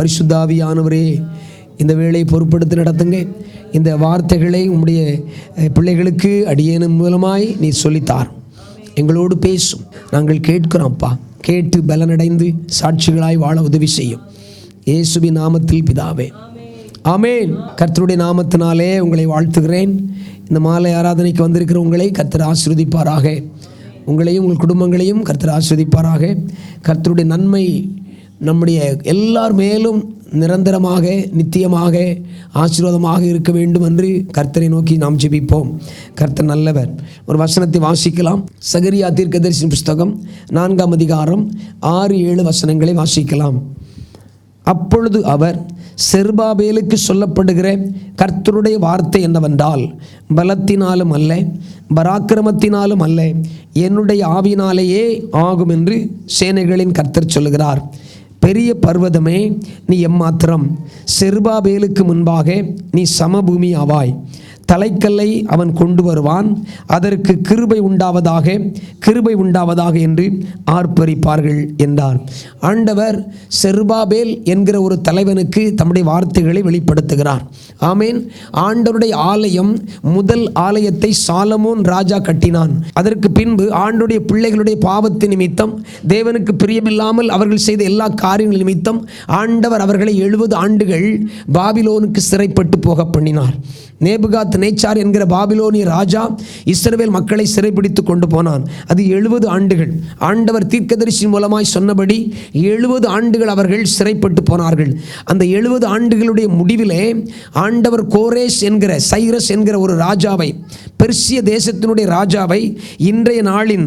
பரிசுத்த ஆவியானவரே இந்த வேளையை பொறுப்படுத்தி நடத்துங்க. இந்த வார்த்தைகளை உம்முடைய பிள்ளைகளுக்கு அடியேன் மூலமாய் நீ சொல்லித்தார், எங்களோடு பேசும். நாங்கள் கேட்கிறோம்ப்பா. கேட்டு பலனடைந்து சாட்சிகளாய் வாழ உதவி செய்யும். இயேசுவின் நாமத்தில் பிதாவே, ஆமேன். கர்த்தருடைய நாமத்தினாலே உங்களை வாழ்த்துகிறேன். இந்த மாலை ஆராதனைக்கு வந்திருக்கிற உங்களை கர்த்தர் ஆசீர்வதிப்பாராக. உங்களையும் உங்கள் குடும்பங்களையும் கர்த்தர் ஆசீர்வதிப்பாராக. கர்த்தருடைய நன்மை நம்முடைய எல்லார் மேலும் நிரந்தரமாக நித்தியமாக ஆசீர்வாதமாக இருக்க வேண்டும் என்று கர்த்தரை நோக்கி நாம் ஜெபிப்போம். கர்த்தர் நல்லவர். ஒரு வசனத்தை வாசிக்கலாம். சகரியா தீர்க்கதரிசியின் புஸ்தகம் 4ஆம் அதிகாரம் 6-7 வசனங்களை வாசிக்கலாம். அப்பொழுது அவர், செருபாபேலுக்கு சொல்லப்படுகிற கர்த்தருடைய வார்த்தை என்னவென்றால், பலத்தினாலும் அல்ல பராக்கிரமத்தினாலும் அல்ல, என்னுடைய ஆவியினாலேயே ஆகும் என்று சேனைகளின் கர்த்தர் சொல்லுகிறார். பெரிய பர்வதமே நீ எம்மாத்திரம், செருபாபேலுக்கு முன்பாக நீ சமபூமி ஆவாய். தலைக்கல்லை அவன் கொண்டு வருவான், அதற்கு கிருபை உண்டாவதாக கிருபை உண்டாவதாக என்று ஆர்ப்பரிப்பார்கள் என்றார். ஆண்டவர் செருபாபேல் என்கிற ஒரு தலைவனுக்கு தம்முடைய வார்த்தைகளை வெளிப்படுத்துகிறார். ஆமேன். ஆண்டவருடைய ஆலயம், முதல் ஆலயத்தை சாலமோன் ராஜா கட்டினான். அதற்கு பின்பு ஆண்டவருடைய பிள்ளைகளுடைய பாவத்தின் நிமித்தம், தேவனுக்கு பிரியமில்லாமல் அவர்கள் செய்த எல்லா காரியங்கள் நிமித்தம் ஆண்டவர் அவர்களை 70 ஆண்டுகள் பாபிலோனுக்கு சிறைப்பட்டு போக பண்ணினார். நேபுகாத் நேச்சார் என்கிற பாபிலோனிய ராஜா இஸ்ரவேல் மக்களை சிறைப்பிடித்து கொண்டு போனான். அது 70 ஆண்டுகள். ஆண்டவர் தீர்க்கதரிசி மூலமாய் சொன்னபடி 70 ஆண்டுகள் அவர்கள் சிறைப்பட்டு போனார்கள். அந்த 70 ஆண்டுகளுடைய முடிவிலே ஆண்டவர் கோரேஸ் என்கிற, சைரஸ் என்கிற ஒரு ராஜாவை, பெர்சிய தேசத்தினுடைய ராஜாவை, இன்றைய நாளின்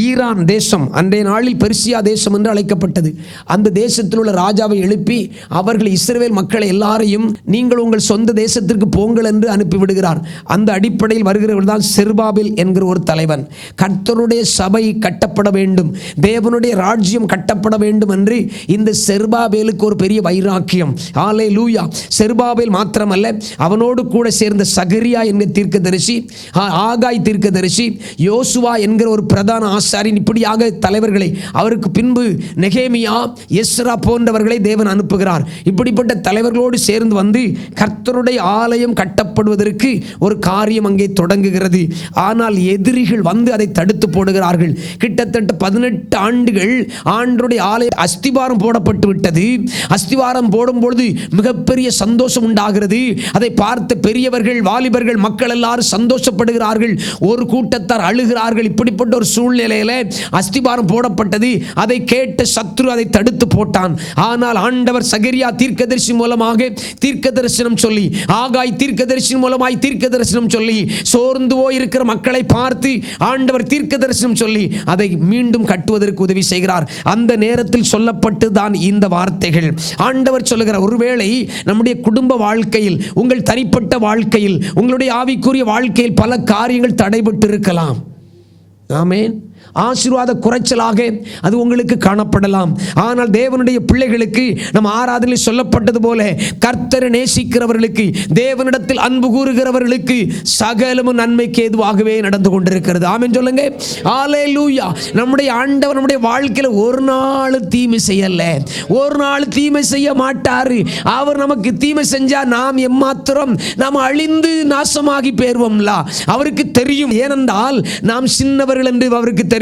ஈரான் தேசம், அன்றைய நாளில் பெர்சியா தேசம் என்று அழைக்கப்பட்டது, அந்த தேசத்தில் உள்ள ராஜாவை எழுப்பி அவர்கள் இஸ்ரவேல் மக்களை எல்லாரையும் நீங்கள் உங்கள் சொந்த தேசத்திற்கு போங்கள் என்று அனுப்பிவிடுகிறார். அந்த அடிப்படையில் வருகிறவர் தான் செருபாபேல் என்கிற ஒரு தலைவன். கர்த்தருடைய சபை கட்டப்பட வேண்டும், தேவனுடைய ராஜ்யம் கட்டப்பட வேண்டும் என்று இந்த செருபாபேலுக்கு ஒரு பெரிய வைராக்கியம். ஹல்லேலூயா. செருபாபேல் மாத்திரமல்ல, அவனோடு கூட சேர்ந்த சகரியா என்கிற தீர்க்கதரிசி, ஆகாய் தீர்க்கதரிசி, யோசுவா என்கிற ஒரு பிரதான ஆசாரியன், இப்படியாக தலைவர்களை, அவருக்கு பின்பு நெகேமியா, எஸ்ரா போன்றவர்களை தேவன் அனுப்புகிறார். இப்படிப்பட்ட தலைவர்களோடு சேர்ந்து வந்து கர்த்தருடைய ஆலயம் கட்டப்படுவதற்கு ஒரு காரியம் அங்கே தொடங்குகிறது. ஆனால் எதிரிகள் வந்து அதை தடுத்து போடுகிறார்கள். கிட்டத்தட்ட 18 ஆண்டுகள் ஆண்டவருடைய ஆலய அஸ்திவாரம் போடப்பட்டு விட்டது. அஸ்திவாரம் போடும்பொழுது மிகப்பெரிய சந்தோஷம் உண்டாகிறது. அதை பார்த்த பெரியவர்கள், வாலிபர்கள், மக்கள் எல்லாரும் சந்தோஷப்படுகிறார்கள். ஒரு கூட்டத்தார் அழுகிறார்கள். இப்படிப்பட்ட ஒரு சூழ்நிலையில அஸ்திவாரம் போடப்பட்டது. அதை கேட்ட சத்ரு அதை தடுத்து போட்டான். ஆனால் ஆண்டவர் சகரியா தீர்க்கதரிசி மூலமாக தீர்க்க தரிசனம் சொல்லி, ஆகாய் தீர்க்கதரிசி மூலமாய் தீர்க்க தரிசனம் சொல்லி, சோர்ந்து போயிருக்கிற மக்களை பார்த்து ஆண்டவர் தீர்க்க தரிசனம் சொல்லி அதை மீண்டும் கட்டுவதற்கு உதவி செய்கிறார். அந்த நேரத்தில் சொல்லப்பட்டுதான் இந்த வார்த்தைகள். ஆண்டவர் சொல்லுகிறார், ஒருவேளை நம்முடைய குடும்ப வாழ்க்கையில், உங்கள் தனிப்பட்ட வாழ்க்கையில், உங்களுடைய ஆவிக்குரிய வாழ்க்கையில் பல காரியங்கள் தடைபட்டு இருக்கலாம். ஆமென். ஆசீர்வாத குறைச்சலாக அது உங்களுக்கு காணப்படலாம். ஆனால் தேவனுடைய பிள்ளைகளுக்கு நம் ஆராதனையில் சொல்லப்பட்டது போல, கர்த்தரை நேசிக்கிறவர்களுக்கு, தேவனிடத்தில் அன்பு கூறுகிறவர்களுக்கு சகலமும் நன்மைக்கு ஏதுவாகவே நடந்து கொண்டிருக்கிறது. ஆமென் சொல்லுங்க. ஹல்லேலூயா. நம்முடைய ஆண்டவர் நம்முடைய வாழ்க்கையில் ஒரு நாள் தீமை செய்யல, ஒரு நாள் தீமை செய்ய மாட்டாரு. அவர் நமக்கு தீமை செஞ்சா நாம் எம்மாத்திரம் நாம் அழிந்து நாசமாகி போய்ருவோம்ல. அவருக்கு தெரியும். ஏனென்றால் நாம் சின்னவர்கள் என்று அவருக்கு தெரியும்.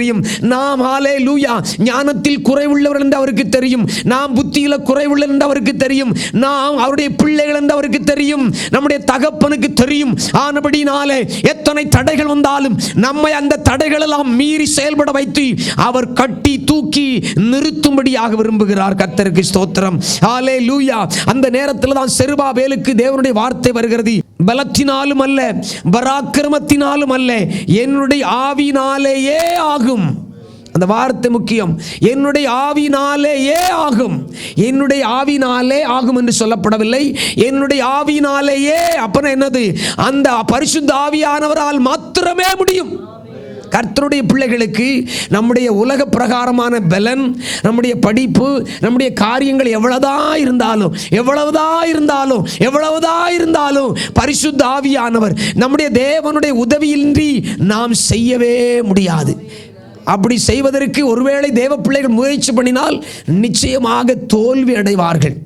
நாம் ஹல்லேலூயா ஞானத்தில் குறைவுள்ளவர்கள் என்று அவருக்கு தெரியும். நாம் புத்தியில குறைவுள்ளவர்கள் என்று அவருக்கு தெரியும். நாம் அவருடைய பிள்ளைகள் என்று அவருக்கு தெரியும். நம்முடைய தகப்பனுக்கு தெரியும். ஆனபடினாலே எத்தனை தடைகள் வந்தாலும் நம்மை அந்த தடைகள் எல்லாம் மீறி செயல்பட வைத்து அவர் கட்டி தூக்கி நிறுத்தும்படியாக விரும்புகிறார். கர்த்தருக்கு ஸ்தோத்திரம். ஹல்லேலூயா. அந்த நேரத்தில் தான் செருபாபேலுக்கு தேவனுடைய வார்த்தை வருகிறது. பலத்தினாலும் அல்ல பராக்கிரமத்தினாலும் அல்ல, என்னுடைய ஆவியினாலேயே ஆகும். அந்த வார்த்தை முக்கியம். என்னுடைய ஆவியினாலேயே ஆகும். என்னுடைய ஆவியினாலே ஆகும் என்று சொல்லப்படவில்லை. என்னுடைய ஆவியினாலேயே. அப்பனா என்னது? அந்த பரிசுத்த ஆவியானவரால் மாத்திரமே முடியும். கர்த்தருடைய பிள்ளைகளுக்கு நம்முடைய உலக பிரகாரமான பலன், நம்முடைய படிப்பு, நம்முடைய காரியங்கள் எவ்வளவுதா இருந்தாலும் பரிசுத்த ஆவியானவர் நம்முடைய தேவனுடைய உதவியின்றி நாம் செய்யவே முடியாது. அப்படி செய்வதற்கு ஒருவேளை தேவ பிள்ளைகள் முயற்சி பண்ணினால் நிச்சயமாக தோல்வி அடைவார்கள்.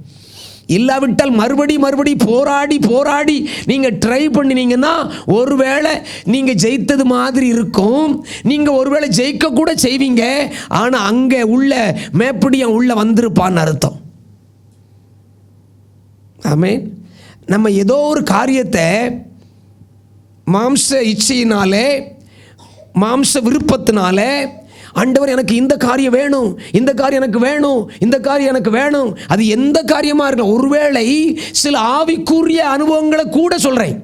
இல்லாவிட்டால் மறுபடி போராடி நீங்கள் ட்ரை பண்ணினீங்கன்னா ஒருவேளை நீங்கள் ஜெயித்தது மாதிரி இருக்கும். நீங்கள் ஒருவேளை ஜெயிக்க கூட செய்வீங்க. ஆனால் அங்கே உள்ள மேப்படியம் உள்ள வந்திருப்பான்னு அர்த்தம். ஆமென். நம்ம ஏதோ ஒரு காரியத்தை மாம்ச இச்சையினாலே, மாம்ச விருப்பத்தினாலே, ஆண்டவர் எனக்கு இந்த காரியம் வேணும், இந்த காரியம் எனக்கு வேணும், இந்த காரியம் எனக்கு வேணும், அது எந்த காரியமாக இருக்கலாம். ஒருவேளை சில ஆவிக்குரிய அனுபவங்களை கூட சொல்கிறேன்.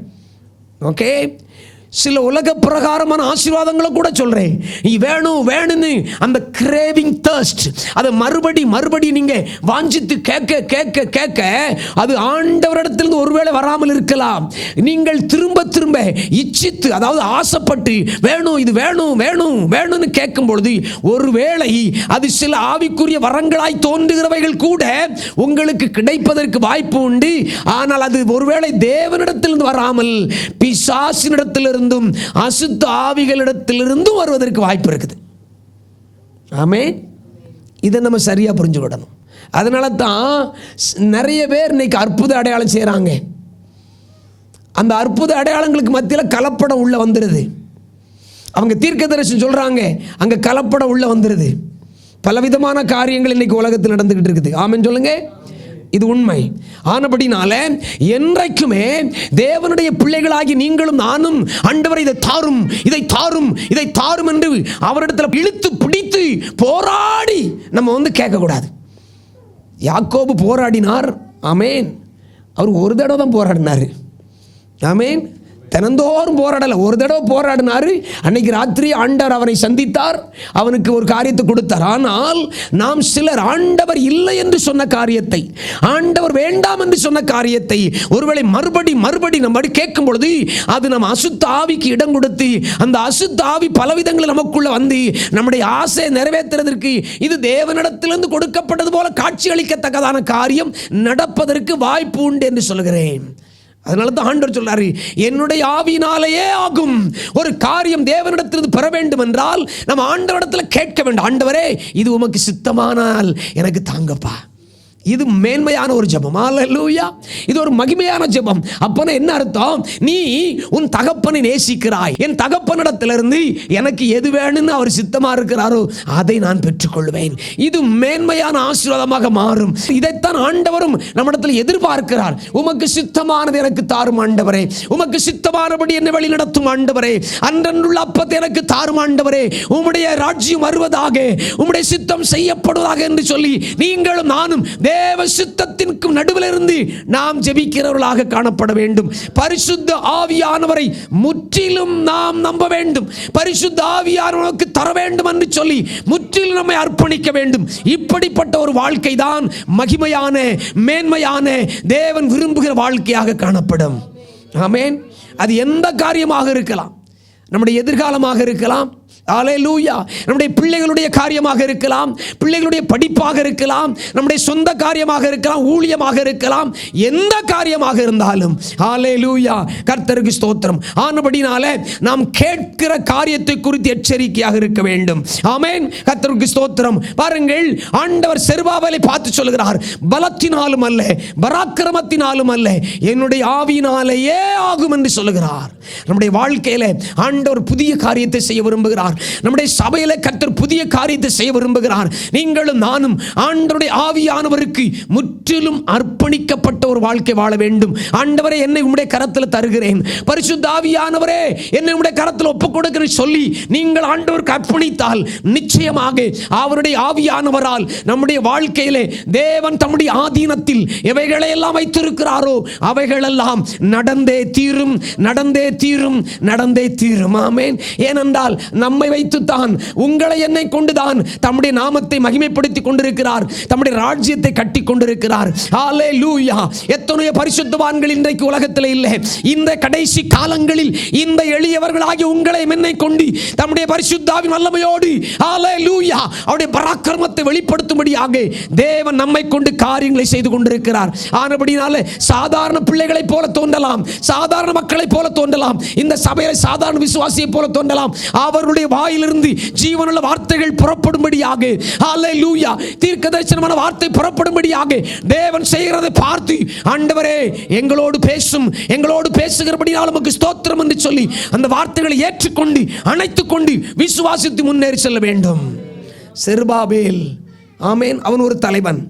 ஓகே, சில உலக பிரகாரமான ஆசீர்வாதங்களை கூட சொல்கிறேன். நீ வேணும்னு அந்த கிரேவிங் தர்ஸ்ட், அதை மறுபடி நீங்கள் வாஞ்சித்து கேட்க அது ஆண்டவரிடத்திலிருந்து ஒருவேளை வராமல் இருக்கலாம். நீங்கள் திரும்ப இச்சித்து, அதாவது ஆசைப்பட்டு இது வேணும்னு கேட்கும் பொழுது ஒருவேளை அது சில ஆவிக்குரிய வரங்களாய் தோன்றுகிறவைகள் கூட உங்களுக்கு கிடைப்பதற்கு வாய்ப்பு உண்டு. ஆனால் அது ஒருவேளை தேவனிடத்திலிருந்து வராமல் பிசாசினிடத்தில் அசுத்த ஆவிகளிடத்திலிருந்தும் வருவதற்கு வாய்ப்பு இருக்குது. ஆமென். இதை நம்ம சரியா புரிஞ்சுக்கிடணும். அதனால தான் நிறைய பேர் இன்னைக்கு அற்புத அடையாளம் செய்கிறாங்க. அந்த அற்புத அடையாளங்களுக்கு மத்தியில் கலப்படம் உள்ள வந்துடுது. அவங்க தீர்க்கதரிசனம் சொல்றாங்க, அங்க கலப்படம் உள்ள வந்துடுது. பலவிதமான காரியங்கள் இன்னைக்கு உலகத்தில் நடந்துகிட்டு இருக்குது. ஆமென் சொல்லுங்க. இது உண்மை. ஆனபடினால என்றைக்குமே தேவனுடைய பிள்ளைகளாகி நீங்களும் நானும் ஆண்டவரை இதை தாரும் என்று அவரிடத்தில் இழுத்து பிடித்து போராடி நம்ம கேட்கக்கூடாது. யாக்கோபு போராடினார். ஆமேன். அவர் ஒரு தடவை தான் போராடினார். ஆமேன். தினந்தோறும் போராடலை, ஒரு தடவை போராடினார். அன்னைக்கு ராத்திரி ஆண்டவர் அவனை சந்தித்தார், அவனுக்கு ஒரு காரியத்தை கொடுத்தார். ஆனால் நாம் சிலர் ஆண்டவர் இல்லை என்று சொன்ன காரியத்தை, ஆண்டவர் வேண்டாம் என்று சொன்ன காரியத்தை ஒருவேளை மறுபடி நம்ம கேட்கும் பொழுது அது நம்ம அசுத்த ஆவிக்கு இடம் கொடுத்து, அந்த அசுத்த ஆவி பலவிதங்களில் நமக்குள்ள வந்து நம்முடைய ஆசையை நிறைவேற்றுவதற்கு இது தேவனிடத்திலிருந்து கொடுக்கப்பட்டது போல காட்சி அளிக்கத்தக்கதான காரியம் நடப்பதற்கு வாய்ப்பு உண்டு என்று சொல்கிறேன். அதனால தான் ஆண்டவர் சொல்றாரு, என்னுடைய ஆவியினாலேயே ஆகும். ஒரு காரியம் தேவனிடத்திலிருந்து பெற வேண்டும் என்றால் நம்ம ஆண்டவரிடத்தில் கேட்க வேண்டும். ஆண்டவரே, இது உமக்கு சித்தமானால் எனக்கு தாங்கப்பா. இது மேன்மையான ஒரு ஜெபம். அல்லேலூயா. இது ஒரு மகிமையான ஜெபம். அப்பனா என்ன அர்த்தம்? நீ உன் தகப்பனை நேசிக்கிறாய். என் தகப்பனிடத்திலிருந்து எனக்கு எது வேணும்னு அவர் சித்தமா இருக்கிறாரோ அதை நான் பெற்றுக்கொள்வேன். இது மேன்மையான ஆசீர்வாதமாக மாறும். இதைத்தான் ஆண்டவரும் நம்மிடத்தில் எதிர்பார்க்கிறார். உமக்கு சித்தமானது எனக்கு தாரும் ஆண்டவரே, உமக்கு சித்தமானபடி என்னை வழி நடத்தும் ஆண்டவரே, அன்றன்றுள்ள அப்பத்தை எனக்கு தாரும் ஆண்டவரே, உம்முடைய ராஜ்யம் வருவதாக, உம்முடைய சித்தம் செய்யப்படுவதாக என்று சொல்லி நீங்களும் நானும் தேவ சித்தத்திற்கு நடுவில் இருந்து நாம் ஜெபிக்கிறவர்களாக காணப்பட வேண்டும். பரிசுத்த ஆவியானவரை முற்றிலும் நாம் நம்ப வேண்டும். பரிசுத்த ஆவியானவருக்கு தர வேண்டும் என்று சொல்லி முற்றிலும் நம்மை அர்ப்பணிக்க வேண்டும். இப்படிப்பட்ட ஒரு வாழ்க்கை தான் மகிமையான, மேன்மையான, தேவன் விரும்புகிற வாழ்க்கையாக காணப்படும். ஆமென். அது எந்த காரியமாக இருக்கலாம், நம்முடைய எதிர்காலமாக இருக்கலாம், அல்லேலூயா, நம்முடைய பிள்ளைகளுடைய காரியமாக இருக்கலாம், பிள்ளைகளுடைய படிப்பாக இருக்கலாம், நம்முடைய சொந்த காரியமாக இருக்கலாம், ஊழியமாக இருக்கலாம், எந்த காரியமாக இருந்தாலும் அல்லேலூயா, கர்த்தருக்கு ஸ்தோத்திரம். ஆனபடினாலே நாம் கேட்கிற காரியத்தை குறித்து எச்சரிக்கையாக இருக்க வேண்டும். ஆமென். கர்த்தருக்கு ஸ்தோத்திரம். பாருங்கள், ஆண்டவர் செருபாபேலை பார்த்து சொல்கிறார், பலத்தினாலும் அல்ல, பராக்கிரமத்தினாலும் அல்ல, என்னுடைய ஆவியினாலேயே ஆகும் என்று சொல்கிறார். நம்முடைய வாழ்க்கையில ஆண்டவர் புதிய காரியத்தை செய்ய விரும்புகிறார். நம்முடைய சபையில கர்த்தர் புதிய காரியத்தை செய்ய விரும்புகிறார். நீங்களும் நானும் ஆண்டவருடைய ஆவியானவருக்கு முற்றிலும் அர்ப்பணிக்கப்பட்ட ஒரு வாழ்க்கை வாழ வேண்டும். ஆண்டவரே, என்னை உம்முடைய கரத்தில் தருகிறேன், பரிசுத்த ஆவியானவரே என்னை உம்முடைய கரத்தில் ஒப்புக் கொடுக்கிறேன் சொல்லி நீங்கள் ஆண்டவருக்கு அர்ப்பணித்தால் நிச்சயமாக அவருடைய ஆவியானவரால் நம்முடைய வாழ்க்கையிலே தேவன் தம்முடைய ஆதீனத்தில் எவைகளை எல்லாம் வைத்திருக்கிறாரோ அவைகளெல்லாம் நடந்தே தீரும், நடந்தே தீரும், நடந்தே தீரும். ஆமென். ஏனென்றால் நம்மை வைத்துத்தான், உங்களை என்னை கொண்டுதான் தம்முடைய நாமத்தை மகிமைப்படுத்திக் கொண்டிருக்கிறார், தம்முடைய ராஜ்யத்தை கட்டி கொண்டிருக்கிறார். அல்லேலூயா. எத்தனையோ பரிசுத்தவான்கள் இன்றைக்கு உலகத்தில் இல்லை. இந்த கடைசி காலங்களில் இந்த எளியவர்களாகிய உங்களை என்னை கொண்டு தம்முடைய பரிசுத்த ஆவியின் வல்லமையோடு அல்லேலூயா அவருடைய பராக்கிரமத்தை வெளிப்படுத்தும்படியாக தேவன் நம்மை கொண்டு காரியங்களை செய்து கொண்டிருக்கிறார். ஆனபடினாலே சாதாரண பிள்ளைகளை போல தோன்றலாம், சாதாரண மக்களை போல தோன்றலாம், இந்த சபையை சாதாரண விசுவாசியை போல தோன்றலாம். அவருடைய தேவனுடைய வாயிலிருந்து ஜீவனுள்ள வார்த்தைகள் புறப்படும்படியாக, ஹல்லேலூயா, தீர்க்கதரிசனமான வார்த்தை புறப்படும்படியாக தேவன் செய்கிறதை பார்த்து, ஆண்டவரே எங்களோடு பேசும், எங்களோடு பேசுகிறபடியால் உமக்கு ஸ்தோத்திரம் என்று சொல்லி அந்த வார்த்தைகளை ஏற்றுக்கொண்டு அணைத்துக்கொண்டு விசுவாசித்து முன்னேறி செல்ல வேண்டும். செருபாபேல், ஆமேன், அவன் ஒரு தலைவன்,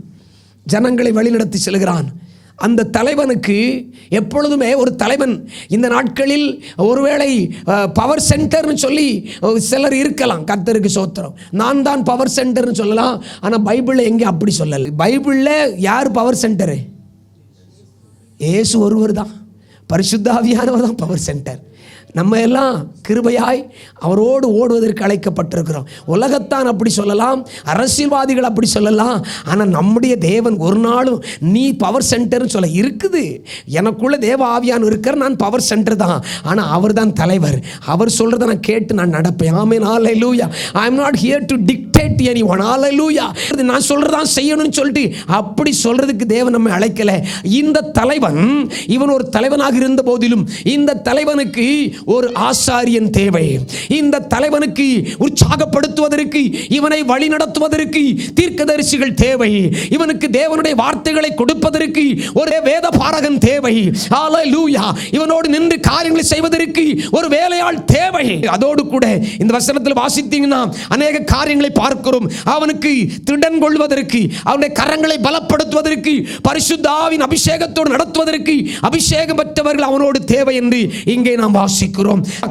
ஜனங்களை வழிநடத்தி செல்கிறான். அந்த தலைவனுக்கு எப்பொழுதுமே ஒரு தலைவன் இந்த நாட்களில் ஒருவேளை பவர் சென்டர்னு சொல்லி சிலர் இருக்கலாம். கர்த்தருக்கு ஸ்தோத்திரம். நான் தான் பவர் சென்டர்னு சொல்லலாம். ஆனால் பைபிளில் எங்கே அப்படி சொல்லலை. பைபிளில் யார் பவர் சென்டரு? இயேசு ஒருவர் தான். பரிசுத்த ஆவியானவர் தான் பவர் சென்டர். நம்ம எல்லாம் கிருபையாய் அவரோடு ஓடுவதற்கு அழைக்கப்பட்டிருக்கிறோம். உலகத்தான் அப்படி சொல்லலாம், அரசியல்வாதிகள் அப்படி சொல்லலாம். ஆனால் நம்முடைய தேவன் ஒரு நாளும் நீ பவர் சென்டர்னு சொல்ல இருக்குது. எனக்குள்ள தேவ ஆவியானவர் இருக்கிற, நான் பவர் சென்டர் தான். ஆனால் அவர் தான் தலைவர். அவர் சொல்கிறத நான் கேட்டு நான் நடப்பேன். Amen, hallelujah. I am not here to dictate anyone. Hallelujah. நான் சொல்கிறதான் செய்யணும்னு சொல்லிட்டு அப்படி சொல்கிறதுக்கு தேவன் நம்மை அழைக்கலை. இந்த தலைவன், இவன் ஒரு தலைவனாக இருந்த போதிலும் இந்த தலைவனுக்கு ஒரு ஆசாரியன் தேவை. இந்த தலைவனுக்கு உற்சாகப்படுத்துவதற்கு, இவனை வழி நடத்துவதற்கு தீர்க்கதரிசிகள் தேவை. இவனுக்கு தேவனுடைய வார்த்தைகளை கொடுப்பதற்கு ஒரு வேத பாரகன் தேவை. ஹல்லேலூயா. இவனோடு நின்று காரியங்களை செய்வதற்கு ஒரு வேலையாள் தேவை. அதோடு கூட இந்த வசனத்தில் வாசித்தீங்கன்னா அநேக காரியங்களை பார்க்கிறோம். அவனுக்கு திடன் கொள்வதற்கு, அவனுடைய கரங்களை பலப்படுத்துவதற்கு, பரிசுத்த ஆவியின் அபிஷேகத்தோடு நடத்துவதற்கு அபிஷேகம் பெற்றவர்கள் அவனோடு தேவை என்று இங்கே நாம் வாசிக்கிறோம்.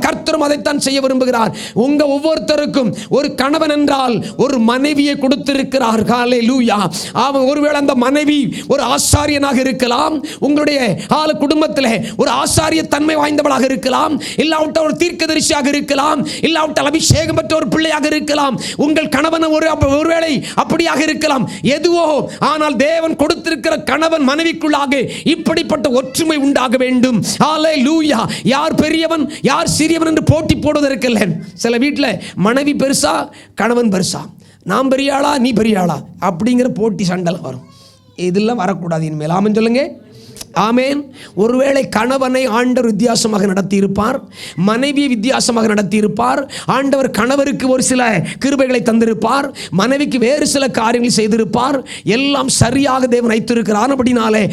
கர்த்தரும் அதைத்தான் செய்ய விரும்புகிறார். உங்க ஒவ்வொருத்தருக்கும் ஒரு கணவன் என்றால் ஒரு மனைவியை கொடுத்திருக்கிறார். ஹல்லேலூயா. அவன் ஒருவேளை அந்த மனைவி ஒரு ஆசாரியனாக இருக்கலாம், உங்களுடைய குடும்பத்தில் ஒரு ஆசாரிய தன்மை வாய்ந்தவளாக இருக்கலாம், இல்லாவிட்ட ஒரு தீர்க்கதரிசியாக இருக்கலாம், இல்லாவிட்டால் அபிஷேகம் பெற்ற ஒரு பிள்ளையாக இருக்கலாம், உங்கள் கணவன் ஒருவேளை அப்படியாக இருக்கலாம். எதுவோ, ஆனால் தேவன் கொடுத்திருக்கிற கணவன் மனைவிக்குள்ளாக இப்படிப்பட்ட ஒற்றுமை உண்டாக வேண்டும். ஹல்லேலூயா. யார் பெரியவன் யார் சிறியவன் என்று போட்டி போடுவதற்கு இல்லை. சில வீட்டில் மனைவி பெருசா, கணவன் பெருசா, நான் பெரியாளா நீ பெரியாளா அப்படிங்கிற போட்டி சண்டை வரும். இதெல்லாம் வரக்கூடாது இனிமேல். ஆமென் சொல்லுங்க. ஆமேன். ஒருவேளை கணவனை ஆண்டவர் வித்தியாசமாக நடத்தியிருப்பார், மனைவியை வித்தியாசமாக நடத்தியிருப்பார். ஆண்டவர் கணவருக்கு ஒரு சில கிருபைகளை தந்திருப்பார், மனைவிக்கு வேறு சில காரியங்களை செய்திருப்பார். எல்லாம் சரியாக தேவன் வைத்திருக்கிறார். அப்படினாலே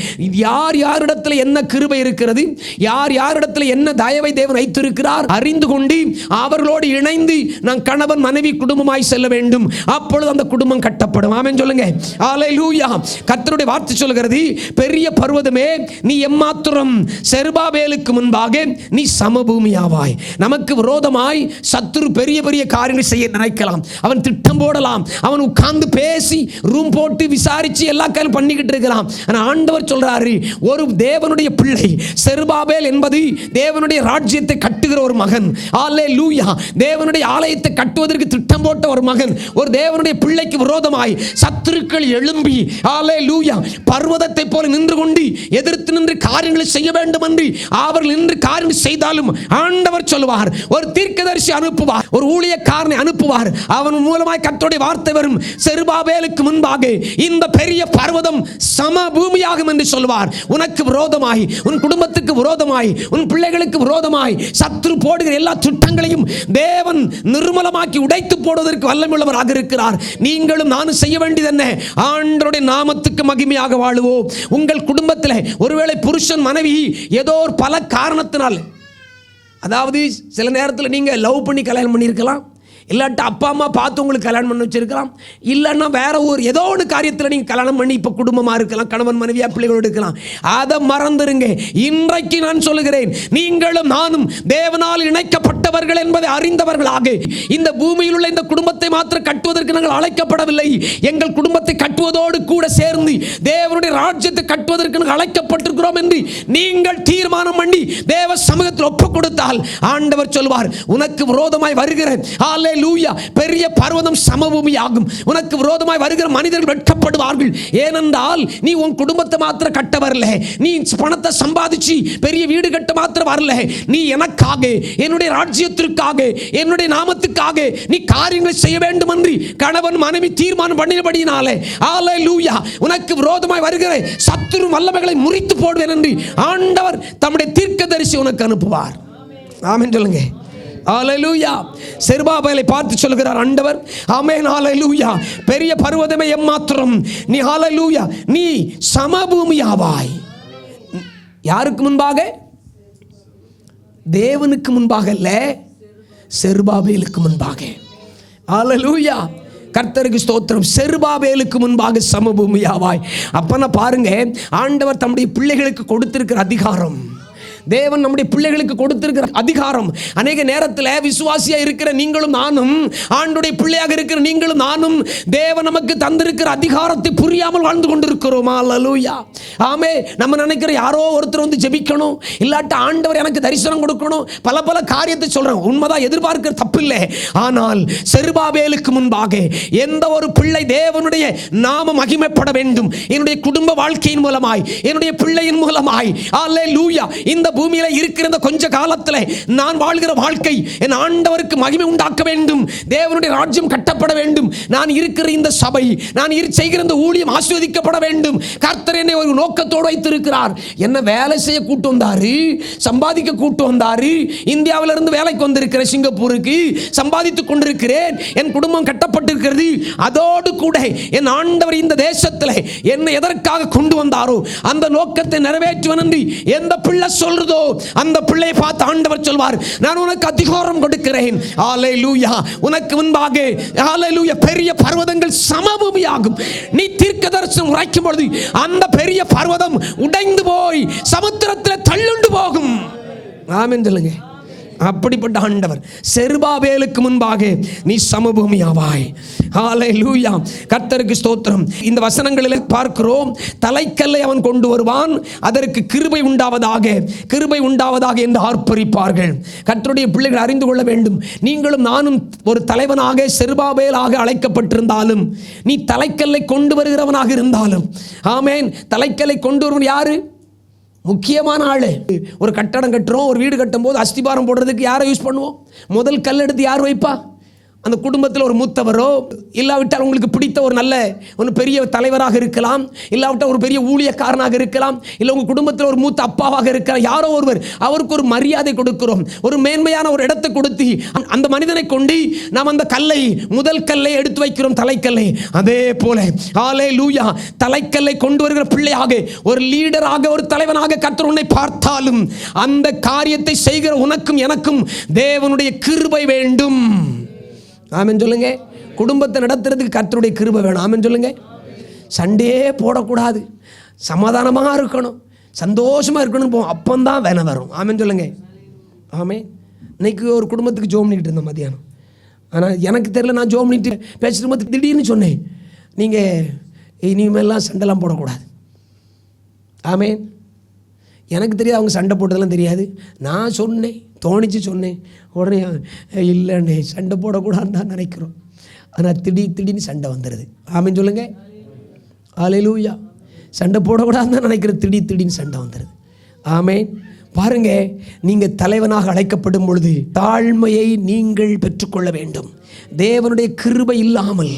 யார் யாரிடத்தில் என்ன கிருபை இருக்கிறது, யார் யாரிடத்தில் என்ன தயவை தேவன் வைத்திருக்கிறார் அறிந்து கொண்டு அவர்களோடு இணைந்து நான் கணவன் மனைவி குடும்பமாய் செல்ல வேண்டும். அப்பொழுது அந்த குடும்பம் கட்டப்படும். ஆமென் சொல்லுங்க. ஹல்லேலூயா. கர்த்தருடைய வார்த்தை சொல்கிறது, பெரிய பர்வதமே நீ எம்மாத்திரம் செருபாபேலுக்கு முன்பாக நீ சமபூமியாவாய். நமக்கு விரோதமாய் சத்துரு பெரிய பெரிய காரியங்கள் செய்ய நினைக்கலாம். அவன் திட்டம் போடலாம், அவன் உட்கார்ந்து பேசி ரூம் போட்டு விசாரிச்சு எல்லா காரியம் பண்ணிக்கிட்டு இருக்கலாம். ஆனால் ஆண்டவர் சொல்றாரு, ஒரு தேவனுடைய பிள்ளை செருபாபேல் என்பது தேவனுடைய ராஜ்யத்தை கட்டுகிற ஒரு மகன். ஹல்லேலூயா. தேவனுடைய ஆலயத்தை கட்டுவதற்கு திட்டம் போட்ட ஒரு மகன். ஒரு தேவனுடைய பிள்ளைக்கு விரோதமாய் சத்துருக்கள் எழும்பி, ஹல்லேலூயா, பர்வதத்தை போல நின்று கொண்டு எதிர்த்து நின்று காரியங்களை செய்ய வேண்டும் என்று அவர்கள் நின்று காரியங்கள் செய்தாலும் ஆண்டவர் சொல்வார், ஒரு தீர்க்கதரிசி அனுப்புவார், ஒரு ஊழியக்காரனை அனுப்புவார். அவன் மூலமாய் கர்த்தருடைய வார்த்தை வரும். செருபாபேலுக்கு முன்பாக இந்த பெரிய பர்வதம் சம பூமியாகும் என்று சொல்வார். உனக்கு விரோதமாய், உன் குடும்பத்துக்கு விரோதமாய், உன் பிள்ளைகளுக்கு விரோதமாய் சத்துரு போடுகிற எல்லா திட்டங்களையும் தேவன் நிர்மலமாக்கி உடைத்து போடுவதற்கு வல்லமையுள்ளவராக இருக்கிறார். நீங்களும் நானும் செய்ய வேண்டியது என்ன? ஆண்டவருடைய நாமத்துக்கு மகிமையாக வாழுவோம். உங்கள் குடும்பத்தில் ஒருவேளை புருஷன் மனைவி ஏதோ ஒரு பல காரணத்தினால், அதாவது சில நேரத்தில் நீங்கள் லவ் பண்ணி கல்யாணம் பண்ணியிருக்கலாம், இல்லாட்ட அப்பா அம்மா பார்த்து உங்களுக்கு கல்யாணம் பண்ணி வச்சிருக்கலாம், இல்லைன்னா வேற ஒரு ஏதோ ஒரு காரியத்தில் நீங்கள் கல்யாணம் பண்ணி இப்போ குடும்பமாக இருக்கலாம், கணவன் மனைவியா பிள்ளைகளோடு இருக்கலாம். அதை மறந்துருங்க. இன்றைக்கு நான் சொல்லுகிறேன், நீங்களும் நானும் தேவனால் இணைக்கப்பட்டவர்கள் என்பதை அறிந்தவர்களாக இந்த பூமியில் உள்ள இந்த குடும்பத்தை மாத்திரம் கட்டுவதற்கு நாங்கள் அழைக்கப்படவில்லை. எங்கள் குடும்பத்தை கட்டுவதோடு கூட சேர்ந்து தேவனுடைய ராஜ்யத்தை கட்டுவதற்கு நாங்கள் அழைக்கப்பட்டிருக்கிறோம் என்று நீங்கள் தீர்மானம் பண்ணி தேவ சமூகத்தில் ஒப்புக் கொடுத்தால் ஆண்டவர் சொல்வார், உனக்கு விரோதமாய் வருகிற ஹல்லேலூயா பெரிய பர்வதம் சமபூமியாகும். உனக்கு விரோதமாய் வருகிற மனிதர்கள் வெட்கப்படுவார்கள். ஏனென்றால் நீ உன் குடும்பத்தை மாத்திரம் கட்ட வரல, நீ பணத்தை சம்பாதிச்சு பெரிய வீடு கட்ட மாத்திரம் வரல, நீ எனக்காக, என்னுடைய ராஜ்யத்திற்காக, என்னுடைய நாமத்துக்காக நீ காரியங்களை செய்ய வேண்டும் என்று கணவன் மனைவி தீர்மானம் பண்ணினபடியினாலே ஹல்லேலூயா உனக்கு விரோதமாய் வருகிற சத்துரு வல்லமைகளை முறித்து போடுவேன் என்று ஆண்டவர் தம்முடைய தீர்க்கதரிசி உனக்கு அனுப்புவார். ஆமென் சொல்லுங்க. ஹல்லேலூயா. செருபாபேலை பார்த்து சொல்கிறார் ஆண்டவர், ஆமென், ஹல்லேலூயா, பெரிய பர்வதமே எம்மாத்திரம் நீ, ஹல்லேலூயா, நீ சமபூமியாவாய். யாருக்கு முன்பாக? தேவனுக்கு முன்பாக அல்ல, செருபாபேலுக்கு முன்பாக. ஹல்லேலூயா, கர்த்தருக்கு ஸ்தோத்திரம். செருபாபேலுக்கு முன்பாக சமபூமியாவாய். அப்பனா பாருங்க, ஆண்டவர் தம்முடைய பிள்ளைகளுக்கு கொடுத்திருக்கிற அதிகாரம், தேவன் நம்முடைய பிள்ளைகளுக்கு கொடுத்திருக்கிற அதிகாரம். அநேக நேரத்தில் விசுவாசியா இருக்கிற நீங்களும் நானும், ஆண்டுடைய பிள்ளையாக இருக்கிற நீங்களும் நானும், தேவன் நமக்கு தந்திருக்கிற அதிகாரத்தை புரியாமல் வாழ்ந்து கொண்டிருக்கிறோம். அல்லேலூயா. ஆமே. நம்ம நினைக்கிற யாரோ ஒருத்தர் வந்து ஜெபிக்கணும், இல்லாட்ட ஆண்டவர் எனக்கு தரிசனம் கொடுக்கணும், பல பல காரியத்தை சொல்றாங்க. உண்மைதான், எதிர்பார்க்கிற தப்பில்லை. ஆனால் செருபாபேலுக்கு முன்பாக எந்த ஒரு பிள்ளை தேவனுடைய நாமம் மகிமைப்பட வேண்டும், என்னுடைய குடும்ப வாழ்க்கையின் மூலமாய், என்னுடைய பிள்ளையின் மூலமாய், அல்லேலூயா, இந்த பூமியில இருக்கிற இந்த கொஞ்ச காலத்தில் நான் வாழ்கிற வாழ்க்கை என் ஆண்டவருக்கு மகிமை உண்டாக்க வேண்டும், தேவனுடைய ராஜ்யம் கட்டப்பட வேண்டும், நான் இருக்கிற இந்த சபை, நான் செய்கிற இந்த ஊழியம் ஆசீர்வதிக்கப்பட வேண்டும். கர்த்தர் என்னை ஒரு நோக்கத்தோடு வைத்திருக்கிறார். என்ன வேலை செய்ய கூட்டு வந்தாரு, சம்பாதிக்க கூட்டு வந்தாரு. இந்தியாவிலிருந்து வேலைக்கு வந்திருக்கிறேன், சிங்கப்பூருக்கு சம்பாதித்துக் கொண்டிருக்கிறேன், என் குடும்பம் கட்டப்பட்டிருக்கிறது. அதோடு கூட என் ஆண்டவர் இந்த தேசத்தில் என்னை எதற்காக கொண்டு வந்தாரோ அந்த நோக்கத்தை நிறைவேற்றுவேன் என்று எந்த பிள்ளை சொல்றதோ அந்த பிள்ளையை பார்த்து ஆண்டவர் சொல்வார், நான் உனக்கு அதிகாரம் கொடுக்கிறேன். ஹல்லேலூயா. உனக்கு முன்பாக, ஹல்லேலூயா, பெரிய பர்வதங்கள் சமபூமியாகும். நீ தீர்க்கதரிசனம் உரைக்கும் பொழுது அந்த பெரிய பர்வதம் உடைந்து போய் சமுத்திரத்தில் தள்ளுண்டு போகும். ஆமென் சொல்லுங்க. அப்படிப்பட்ட ஆண்டவர் செருபாபேலுக்கு முன்பாக நீ சமபூமியாவாய். ஹல்லேலூயா. கர்த்தருக்கு ஸ்தோத்திரம். இந்த வசனங்களில் பார்க்கிறோம், தலைக்கல்லை அவன் கொண்டு வருவான், அதற்கு கிருபை உண்டாவதாக, கிருபை உண்டாவதாக என்று ஆர்ப்பரிப்பார்கள். கர்த்தருடைய பிள்ளைகள் அறிந்து கொள்ள வேண்டும், நீங்களும் நானும் ஒரு தலைவனாக செருபாபேலாக அழைக்கப்பட்டிருந்தாலும், நீ தலைக்கல்லை கொண்டு வருகிறவனாக இருந்தாலும், ஆமென், தலைக்கல்லை கொண்டு வருவன் யாரு? முக்கியமான ஆளு. ஒரு கட்டடம் கட்டுறோம், ஒரு வீடு கட்டும் போது அஸ்திபாரம் போடுறதுக்கு யாரை யூஸ் பண்ணுவோம்? முதல் கல் எடுத்து யார் வைப்பா? அந்த குடும்பத்தில் ஒரு மூத்தவரோ, இல்லாவிட்டால் உங்களுக்கு பிடித்த ஒரு நல்ல ஒரு பெரிய தலைவராக இருக்கலாம், இல்லாவிட்டால் ஒரு பெரிய ஊழியக்காரனாக இருக்கலாம், இல்லை உங்கள் குடும்பத்தில் ஒரு மூத்த அப்பாவாக இருக்கலாம், யாரோ ஒருவர், அவருக்கு ஒரு மரியாதை கொடுக்கிறோம், ஒரு மேன்மையான ஒரு இடத்தை கொடுத்து அந்த மனிதனை கொண்டு நாம் அந்த கல்லை, முதல் கல்லை எடுத்து வைக்கிறோம், தலைக்கல்லை. அதே போல ஹல்லேலூயா, தலைக்கல்லை கொண்டு வருகிற பிள்ளையாக, ஒரு லீடராக, ஒரு தலைவனாக கர்த்தர் உன்னை பார்த்தாலும் அந்த காரியத்தை செய்கிற உனக்கும் எனக்கும் தேவனுடைய கிருபை வேண்டும். ஆமென் சொல்லுங்க. குடும்பத்தை நடத்துறதுக்கு கர்த்தருடைய கிருபை வேணும். ஆமென் சொல்லுங்க. சண்டையே போடக்கூடாது, சமாதானமாக இருக்கணும், சந்தோஷமாக இருக்கணும், அப்பந்தான் வேணை வரும். ஆமென் சொல்லுங்க. ஆமென். இன்னைக்கு ஒரு குடும்பத்துக்கு ஜோம் பண்ணிக்கிட்டு இருந்தேன் மத்தியானம். ஆனால் எனக்கு தெரியல, நான் ஜோம் பண்ணிட்டு பேசிட்டு போது திடீர்னு சொன்னேன், நீங்கள் இனிமேலாம் சண்டைலாம் போடக்கூடாது. ஆமென். எனக்கு தெரியாது, அவங்க சண்டை போட்டதெல்லாம் தெரியாது. நான் சொன்னேன், தோணிச்சு சொன்னேன். உடனே இல்லைண்ணே, சண்டை போடக்கூடாதுன்னு தான் நினைக்கிறோம். ஆனால் திடீர்னு சண்டை வந்துடுது. ஆமென் சொல்லுங்க. ஹல்லேலூயா. சண்டை போடக்கூடாதுன்னு தான் நினைக்கிறேன், திடீர்னு சண்டை வந்துடுது. ஆமென். பாருங்க, நீங்கள் தலைவனாக அழைக்கப்படும் பொழுது தாழ்மையை நீங்கள் பெற்றுக்கொள்ள வேண்டும். தேவனுடைய கிருபை இல்லாமல்,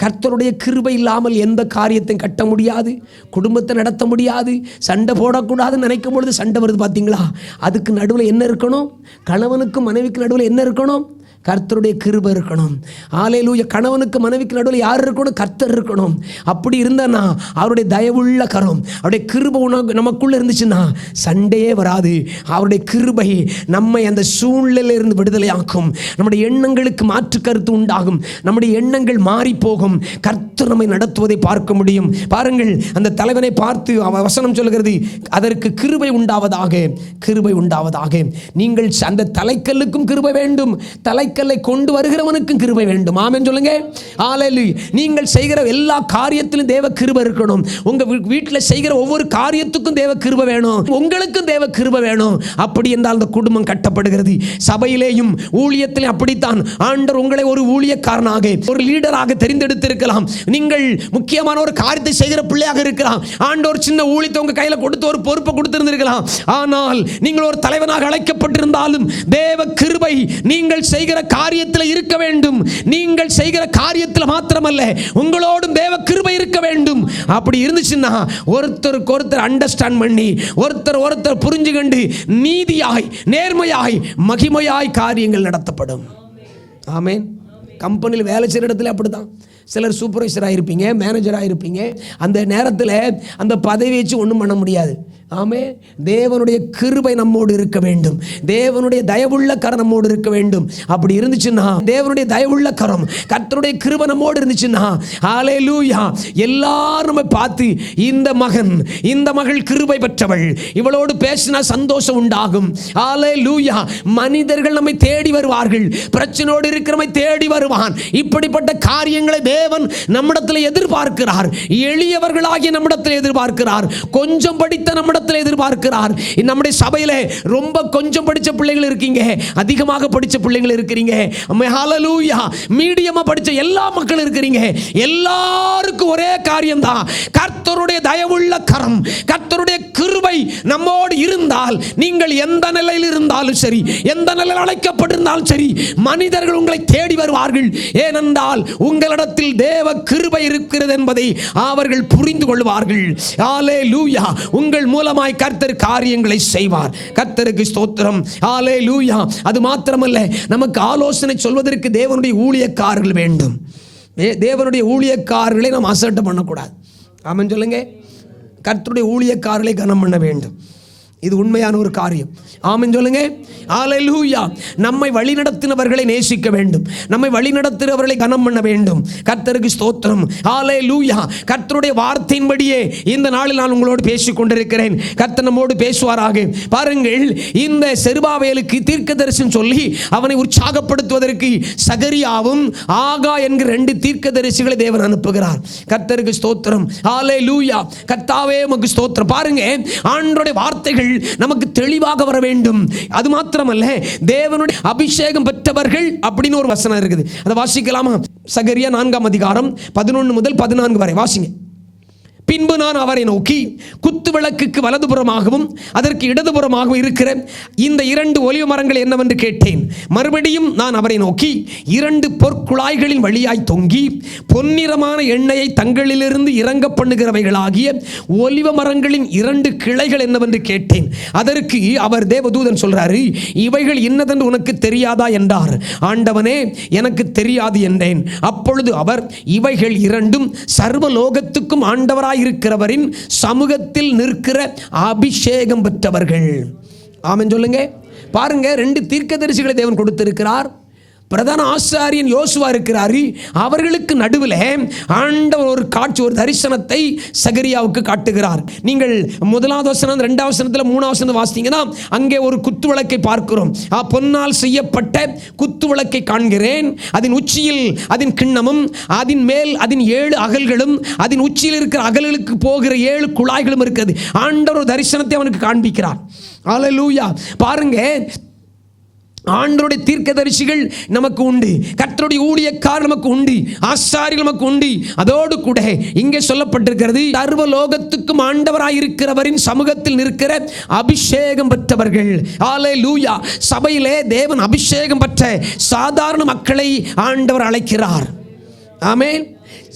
கர்த்தருடைய கிருபை இல்லாமல் எந்த காரியத்தையும் கட்ட முடியாது, குடும்பத்தை நடத்த முடியாது. சண்டை போடக்கூடாதுன்னு நினைக்கும் பொழுது சண்டை வருது பார்த்தீங்களா? அதுக்கு நடுவில் என்ன இருக்கணும்? கணவனுக்கும் மனைவிக்கு நடுவில் என்ன இருக்கணும்? கர்த்தருடைய கிருபை இருக்கணும். ஹல்லேலூயா. கணவனுக்கு மனைவிக்கு நடுவில் யார் இருக்கணும்? கர்த்தர் இருக்கணும். அப்படி இருந்தானா அவருடைய தயவுள்ள கரம், அவருடைய கிருபை நமக்குள்ளே இருந்துச்சுன்னா சண்டையே வராது. அவருடைய கிருபை நம்மை அந்த சூழ்நிலையிலிருந்து விடுதலையாக்கும். நம்முடைய எண்ணங்களுக்கு மாற்று கருத்து உண்டாகும், நம்முடைய எண்ணங்கள் மாறி போகும். கர்த்தர் நம்மை நடத்துவதை பார்க்க முடியும். பாருங்கள், அந்த தலைவனை பார்த்து வசனம் சொல்கிறது, அதற்கு கிருபை உண்டாவதாக, கிருபை உண்டாவதாக. நீங்கள் அந்த தலைக்கல்லுக்கும் கிருபை வேண்டும், தலைக்கல்லை கொண்டு வருகிறவனுக்கும் கிருபை வேண்டும். ஆமென் சொல்லுங்க. ஹல்லேலூயா. நீங்கள் செய்கிற எல்லா காரியத்திலும் தேவ கிருபை இருக்கணும். உங்க வீட்டில் செய்கிற ஒவ்வொரு காரியத்துக்கும் தேவ கிருபை வேணும், உங்களுக்கும் தேவ கிருபை வேணும். அப்படி என்றால் அந்த குடும்பம் கட்டப்படுகிறது. சபையிலேயும் ஊழியத்திலும் அப்படித்தான். ஆண்டவர் உங்களை ஒரு ஊழியக்காரனாக, ஒரு லீடராக தெரிந்தெடுத்திருக்கலாம். நீங்கள் முக்கியமான ஒரு காரியத்தை செய்கிற பிள்ளையாக இருக்கலாம். ஆண்டவர் சின்ன ஊழியத்தை உங்க கையில் கொடுத்து ஒரு பொறுப்பை கொடுத்திருந்திருக்கலாம். ஆனால் நீங்கள் ஒரு தலைவனாக அழைக்கப்பட்டிருந்தாலும் தேவ கிருபை நீங்கள் செய்கிற காரியத்தில் இருக்க வேண்டும். நீங்கள் செய்கிற காரியத்தில் மாத்திரமல்ல, உங்களோடும் தேவ கிருபை இருக்க வேண்டும். அப்படி இருந்துச்சுன்னா ஒருத்தருக்கு ஒருத்தர் அண்டர்ஸ்டாண்ட் பண்ணி, ஒருத்தர் ஒருத்தர் புரிஞ்சுகண்டு நீதியாய், நேர்மையாய், மகிமையாய் காரியங்கள் நடத்தப்படும். ஆமென். கம்பெனியில் வேலை செய்கிற இடத்துல அப்படிதான். சிலர் சூப்பர்வைசராக இருப்பீங்க, மேனேஜராக இருப்பீங்க. அந்த நேரத்தில் அந்த பதவி வச்சு ஒன்றும் பண்ண முடியாது. ஆமே, தேவனுடைய கிருபை நம்மோடு இருக்க வேண்டும். தேவனுடைய தயவுள்ள கரம் நம்மோடு இருக்க வேண்டும். அப்படி இருந்துச்சுன்னா, தேவனுடைய தயவுள்ள கரம், கர்த்தருடைய கிருபை நம்மோடு இருந்துச்சுன்னா, ஹல்லேலூயா, எல்லாரும் நம்ம பார்த்து இந்த மகன், இந்த மகள் கிருபை பெற்றவள், இவளோடு பேசினா சந்தோஷம் உண்டாகும். ஹல்லேலூயா. மனிதர்கள் நம்மை தேடி வருவார்கள். பிரச்சனையோடு இருக்கிறவனை தேடி வருவான். இப்படிப்பட்ட காரியங்களை தேவன் நம்மிடத்தில் எதிர்பார்க்கிறார். எளியவர்களாகிய நம்மிடத்தில் எதிர்பார்க்கிறார். கொஞ்சம் படித்த நம்மிடத்தில் எதிர்பார்க்கிறார். நம்முடைய சபையில ரொம்ப கொஞ்சம் படிச்ச பிள்ளைகள் இருக்கீங்க, அதிகமாக படிச்ச பிள்ளைகள் இருக்கிறீங்க, ஹல்லேலூயா, மீடியமா படிச்ச எல்லா மக்களும் இருக்கிறீங்க. எல்லாருக்கும் ஒரே காரியம் தான், கர்த்தருடைய தயவுள்ள கரம், கர்த்தருடைய கிருபை நம்மோடு இருந்தால், நீங்கள் எந்த நிலையில் இருந்தாலும் சரி, எந்த நிலையில் அழைக்கப்பட்டிருந்தாலும் சரி, மனிதர்கள் உங்களை தேடி வருவார்கள். ஏனென்றால் உங்களிடத்தில் தேவ கிருபை இருக்கிறது என்பதை அவர்கள் புரிந்து கொள்வார்கள். ஹல்லேலூயா. உங்கள் மூலமாய் கர்த்தர் காரியங்களை செய்வார். கர்த்தருக்கு ஸ்தோத்திரம். ஹல்லேலூயா. அது மாத்திரமல்ல, நமக்கு ஆலோசனை சொல்வதற்கு தேவனுடைய ஊழியக்காரர்கள் வேண்டும். தேவனுடைய ஊழியக்காரர்களை நாம் அசட்டை பண்ணக்கூடாது. ஆமென் சொல்லுங்க. கர்த்தருடைய ஊழியக்காரர்களை கனம் பண்ண வேண்டும். இது உண்மையான ஒரு காரியம். ஆமென் சொல்லுங்க. ஹல்லேலூயா. நம்மை வழிநடத்தினவர்களை நேசிக்க வேண்டும். நம்மை வழிநடத்துகிறவர்களை கனம் பண்ண வேண்டும். கர்த்தருக்கு ஸ்தோத்திரம். ஹல்லேலூயா. கர்த்தருடைய வார்த்தையின்படியே இந்த நாளில் நான் உங்களோடு பேசிக் கொண்டிருக்கிறேன். கர்த்தர் நம்மோடு பேசுவாராக. பாருங்கள், இந்த செருபாவேலுக்கு தீர்க்கதரிசனம் சொல்லி அவனை உற்சாகப்படுத்துவதற்கு சகரியாவும் ஆகா என்கிற 2 தீர்க்கதரிசிகளை தேவன் அனுப்புகிறார். கர்த்தருக்கு ஸ்தோத்திரம். ஹல்லேலூயா. கர்த்தாவே உமக்கு ஸ்தோத்திரம். பாருங்க, ஆண்டவருடைய வார்த்தைகள் நமக்கு தெளிவாக வர வேண்டும். அது மாத்திரமல்ல, தேவனுடைய அபிஷேகம் பெற்றவர்கள் அப்படின்னு ஒரு வசனம் இருக்குது. அதை வாசிக்கலாமா? சகரியா 4ஆம் அதிகாரம் 11 முதல் 14 வரை வாசிங்க. பின்பு நான் அவரை நோக்கி, குத்து விளக்குக்கு வலதுபுறமாகவும் அதற்கு இடதுபுறமாகவும் இருக்கிற இந்த 2 ஒலிவ மரங்கள் என்னவென்று கேட்டேன். மறுபடியும் நான் அவரை நோக்கி, 2 பொற்குழாய்களின் வழியாய் தொங்கி பொன்னிறமான எண்ணெயை தங்களிலிருந்து இறங்க பண்ணுகிறவைகளாகிய ஒலிவ மரங்களின் 2 கிளைகள் என்னவென்று கேட்டேன். அதற்கு அவர், தேவதூதன் சொல்றாரு, இவைகள் இன்னதென்று உனக்கு தெரியாதா என்றார். ஆண்டவனே, எனக்கு தெரியாது என்றேன். அப்பொழுது அவர், இவைகள் 2 சர்வலோகத்துக்கும் ஆண்டவராய் இருக்கிறவரின் சமூகத்தில் நிற்கிற அபிஷேகம் பெற்றவர்கள். ஆமென் சொல்லுங்க. பாருங்க, 2 தீர்க்கதரிசிகளை தேவன் கொடுத்திருக்கிறார். பிரதான ஆசாரியன் யோசுவா இருக்கிறார். அவர்களுக்கு நடுவில் ஆண்டவர் ஒரு காட்சி, ஒரு தரிசனத்தை சகரியாவுக்கு காட்டுகிறார். நீங்கள் 1வது வசனம், 2வது வசனத்தில் 3வது வசனம் வாசித்தீங்கன்னா அங்கே ஒரு குத்து விளக்கை பார்க்கிறோம். பொன்னால் செய்யப்பட்ட குத்து விளக்கை காண்கிறேன். அதன் உச்சியில் அதன் கிண்ணமும், அதன் மேல் அதன் 7 அகல்களும், அதன் உச்சியில் இருக்கிற அகல்களுக்கு போகிற 7 குழாய்களும் இருக்குது. ஆண்டவர் ஒரு தரிசனத்தை அவனுக்கு காண்பிக்கிறார். ஹல்லேலூயா. பாருங்க, ஆண்டவருடைய தீர்க்கதரிசிகள் நமக்கு உண்டு, கர்த்தருடைய ஊழியக்காரர் நமக்கு உண்டு, ஆசாரியர்கள் நமக்கு உண்டு. அதோடு கூட இங்கே சொல்லப்பட்டிருக்கிறது, சர்வலோகத்துக்கும் ஆண்டவராய் இருக்கிறவரின் சமூகத்தில் நிற்கிற அபிஷேகம் பெற்றவர்கள். ஹல்லேலூயா. சபையிலே தேவன் அபிஷேகம் பெற்ற சாதாரண மக்களை ஆண்டவர் அழைக்கிறார். ஆமென்.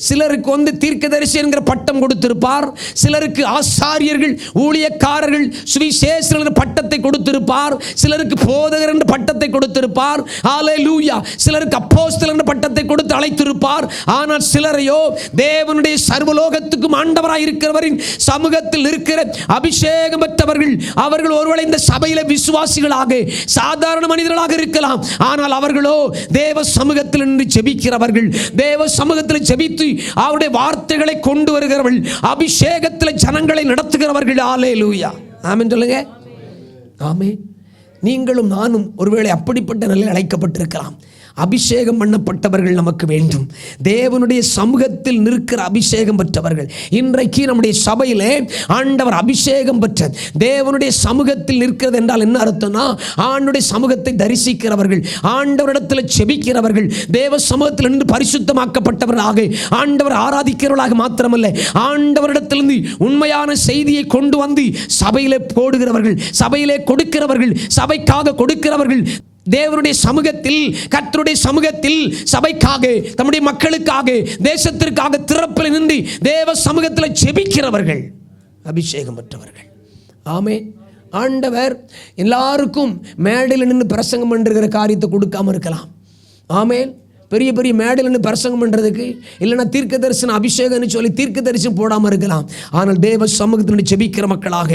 சிலருக்கு தீர்க்கதரிசி என்கிற பட்டம் கொடுத்திருப்பார். சிலருக்கு ஆசாரியர்கள், ஊழியக்காரர்கள், சுவிசேஷகர் என்ற பட்டத்தை கொடுத்திருப்பார். சிலருக்கு போதகர் என்ற பட்டத்தை கொடுத்திருப்பார். ஹல்லேலூயா. சிலருக்கு அப்போஸ்தலர் என்ற பட்டத்தை கொடுத்து அழைத்திருப்பார். ஆனால் சிலரையோ தேவனுடைய சர்வலோகத்துக்கும் ஆண்டவராய் இருக்கிறவரின் சமூகத்தில் இருக்கிற அபிஷேகம் பெற்றவர்கள். அவர்கள் ஒருவேளை இந்த சபையில விசுவாசிகளாக, சாதாரண மனிதர்களாக இருக்கலாம். ஆனால் அவர்களோ தேவ சமூகத்தில் நின்று ஜெபிக்கிறவர்கள், தேவ சமூகத்தில் ஜெபித்து அவருடைய வார்த்தைகளை கொண்டு வருகிறவர்கள், அபிஷேகத்தில் ஜனங்களை நடத்துகிறவர்கள். ஹல்லேலூயா. ஆமென் சொல்லுங்க. ஆமென். நீங்களும் நானும் ஒருவேளை அப்படிப்பட்ட நிலையில் அழைக்கப்பட்டிருக்கலாம். அபிஷேகம் பண்ணப்பட்டவர்கள் நமக்கு வேண்டும். தேவனுடைய சமூகத்தில் நிற்கிற அபிஷேகம் பெற்றவர்கள். இன்றைக்கு நம்முடைய சபையிலே ஆண்டவர் அபிஷேகம் பெற்ற தேவனுடைய சமூகத்தில் நிற்கிறது என்றால் என்ன அர்த்தம்னா, ஆண்டவருடைய சமூகத்தை தரிசிக்கிறவர்கள், ஆண்டவரிடத்தில் செபிக்கிறவர்கள், தேவ சமூகத்தில் நின்று பரிசுத்தமாக்கப்பட்டவர்களாக ஆண்டவர் ஆராதிக்கிறவர்களாக மாத்திரமல்ல, ஆண்டவரிடத்திலிருந்து உண்மையான செய்தியை கொண்டு வந்து சபையிலே போடுகிறவர்கள், சபையிலே கொடுக்கிறவர்கள், சபைக்காக கொடுக்கிறவர்கள். தேவனுடைய சமூகத்தில், கர்த்தருடைய சமூகத்தில் சபைக்காக, தம்முடைய மக்களுக்காக, தேசத்திற்காக திறப்பில் நின்று தேவ சமூகத்தில் ஜெபிக்கிறவர்கள் அபிஷேகம் பெற்றவர்கள். ஆமென். ஆண்டவர் எல்லாருக்கும் மேடையில் நின்று பிரசங்கம் பண்ணுற காரியத்தை கொடுக்காம இருக்கலாம். ஆமென். பெரிய பெரிய மேடையில் நின்று பிரசங்கம் பண்ணுறதுக்கு, இல்லைன்னா தீர்க்க தரிசன அபிஷேகம்னு சொல்லி தீர்க்க தரிசனம் போடாமல் இருக்கலாம். ஆனால் தேவ சமூகத்தினுடைய ஜெபிக்கிற மக்களாக,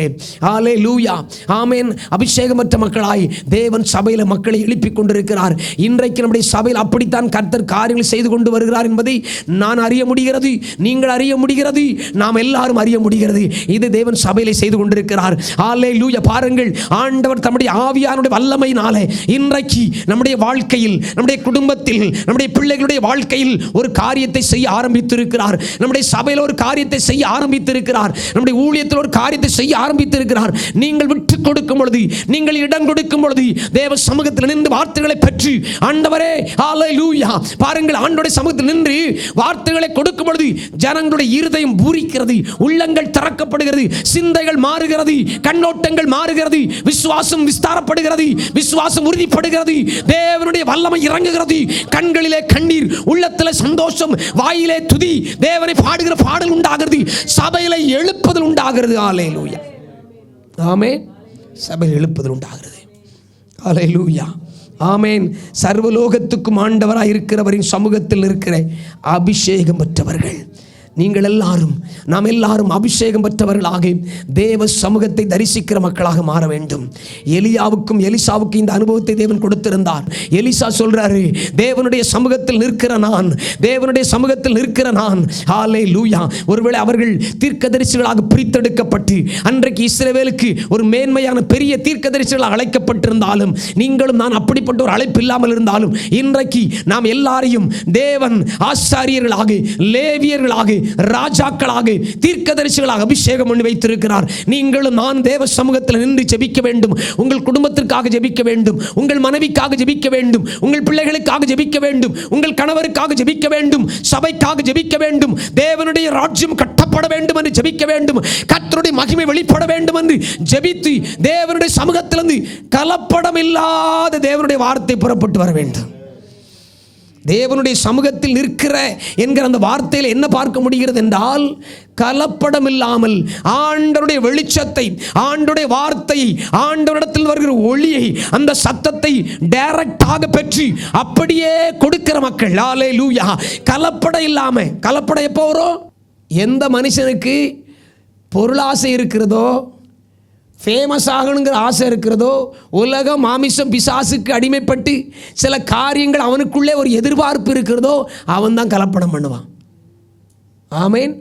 ஹல்லேலூயா, ஆமென், அபிஷேகமற்ற மக்களாய் தேவன் சபையில் மக்களை எழுப்பி கொண்டிருக்கிறார். இன்றைக்கு நம்முடைய சபையில் அப்படித்தான் கர்த்தர் காரியங்கள் செய்து கொண்டு வருகிறார் என்பதை நான் அறிய முடிகிறது, நீங்கள் அறிய முடிகிறது, நாம் எல்லாரும் அறிய முடிகிறது. இது தேவன் சபையிலே செய்து கொண்டிருக்கிறார். ஹல்லேலூயா. பாருங்கள், ஆண்டவர் தம்முடைய ஆவியானுடைய வல்லமையினாலே இன்றைக்கு நம்முடைய வாழ்க்கையில், நம்முடைய குடும்பத்தில், நம்முடைய பிள்ளைகளுடைய வாழ்க்கையில் ஒரு காரியத்தை செய்ய ஆரம்பித்திருக்கிறார். நம்முடைய சபையில் ஒரு காரியத்தை செய்ய ஆரம்பித்திருக்கிறார். நம்முடைய ஊழியத்தில் ஒரு காரியத்தை செய்ய ஆரம்பித்திருக்கிறார். நீங்கள் விட்டு கொடுக்கும் பொழுது, நீங்கள் இடம் கொடுக்கும் பொழுது, தேவ சமூகத்தில் நின்று வார்த்தைகளை பெற்று, ஆண்டவரே ஹல்லேலூயா, பாருங்கள், ஆண்டவருடைய சமூகத்தில் நின்று வார்த்தைகளை கொடுக்கும் பொழுது ஜனங்களுடைய இருதயம் பூரிக்கிறது, உள்ளங்கள் திறக்கப்படுகிறது, சிந்தைகள் மாறுகிறது, கண்ணோட்டங்கள் மாறுகிறது, விசுவாசம் விஸ்தாரப்படுகிறது, விசுவாசம் உறுதிப்படுகிறது, தேவனுடைய வல்லமை இறங்குகிறது, கண்களிலே கண்ணீர், உள்ளத்திலே சந்தோஷம், வாயிலே துதி, தேவனை பாடுகிற பாடல் உண்டாகிறது, சபையிலே எழுப்புதல் உண்டாகிறது. ஹல்லேலூயா. ஆமென். சபையில் எழுப்புதல் உண்டாகிறது. ஹல்லேலூயா. ஆமென். சர்வலோகத்துக்கும் ஆண்டவராய் இருக்கிறவரின் சமூகத்தில் இருக்கிற அபிஷேகம் பெற்றவர்கள் நீங்கள் எல்லாரும், நாம் எல்லாரும் அபிஷேகம் பெற்றவர்களாக தேவ சமூகத்தை தரிசிக்கிற மக்களாக மாற வேண்டும். எலியாவுக்கும் எலிசாவுக்கும் இந்த அனுபவத்தை தேவன் கொடுத்திருந்தார். எலிசா சொல்றாரு, தேவனுடைய சமூகத்தில் நிற்கிற நான், தேவனுடைய சமூகத்தில் நிற்கிற நான், ஹல்லேலூயா. ஒருவேளை அவர்கள் தீர்க்கதரிசிகளாக பிரித்தெடுக்கப்பட்டு அன்றைக்கு இஸ்ரவேலுக்கு ஒரு மேன்மையான பெரிய தீர்க்கதரிசிகளாக அழைக்கப்பட்டிருந்தாலும், நீங்களும் நான் அப்படிப்பட்ட ஒரு அழைப்பு இல்லாமல் இருந்தாலும், இன்றைக்கு நாம் எல்லாரையும் தேவன் ஆசாரியர்களாக, லேவியர்களாக, ராஜாக்களாக, தீர்க்கதரிசிகளாக அபிஷேகம் பண்ணி வைத்திருக்கிறார். நீங்களும் நான் தேவ சமூகத்தில் நின்று ஜெபிக்க வேண்டும். உங்கள் குடும்பத்திற்காக ஜெபிக்க வேண்டும், உங்கள் மனைவிக்காக ஜெபிக்க வேண்டும், உங்கள் பிள்ளைகளுக்காக ஜெபிக்க வேண்டும், உங்கள் கணவருக்காக ஜெபிக்க வேண்டும், சபைக்காக ஜெபிக்க வேண்டும், தேவனுடைய ராஜ்யம் கட்டப்பட வேண்டும் என்று ஜெபிக்க வேண்டும், கர்த்தருடைய மகிமை வெளிப்பட வேண்டும் என்று ஜெபித்து தேவனுடைய சமூகத்திலிருந்து கலப்படம் இல்லாத தேவனுடைய வார்த்தை புறப்பட்டு வர வேண்டும். தேவனுடைய சமூகத்தில் நிற்கிற என்கிற அந்த வார்த்தையில் என்ன பார்க்க முடிகிறது என்றால், கலப்படம் இல்லாமல் ஆண்டவருடைய வெளிச்சத்தை, ஆண்டவருடைய வார்த்தையை, ஆண்டவரிடத்தில் வருகிற ஒளியை, அந்த சத்தத்தை டைரக்டாக பெற்று அப்படியே கொடுக்கிற மக்கள். ஹல்லேலூயா. கலப்படம் இல்லாம, கலப்படம் எப்போ வரும்? எந்த மனுஷனுக்கு பொருளாசை இருக்கிறதோ, ஃபேமஸ் ஆகணுங்கிற ஆசை இருக்கிறதோ, உலகம், மாமிசம், பிசாசுக்கு அடிமைப்பட்டு சில காரியங்கள் அவனுக்குள்ளே ஒரு எதிர்பார்ப்பு இருக்கிறதோ, அவன் தான் கலப்படம் பண்ணுவான். ஆமேன்.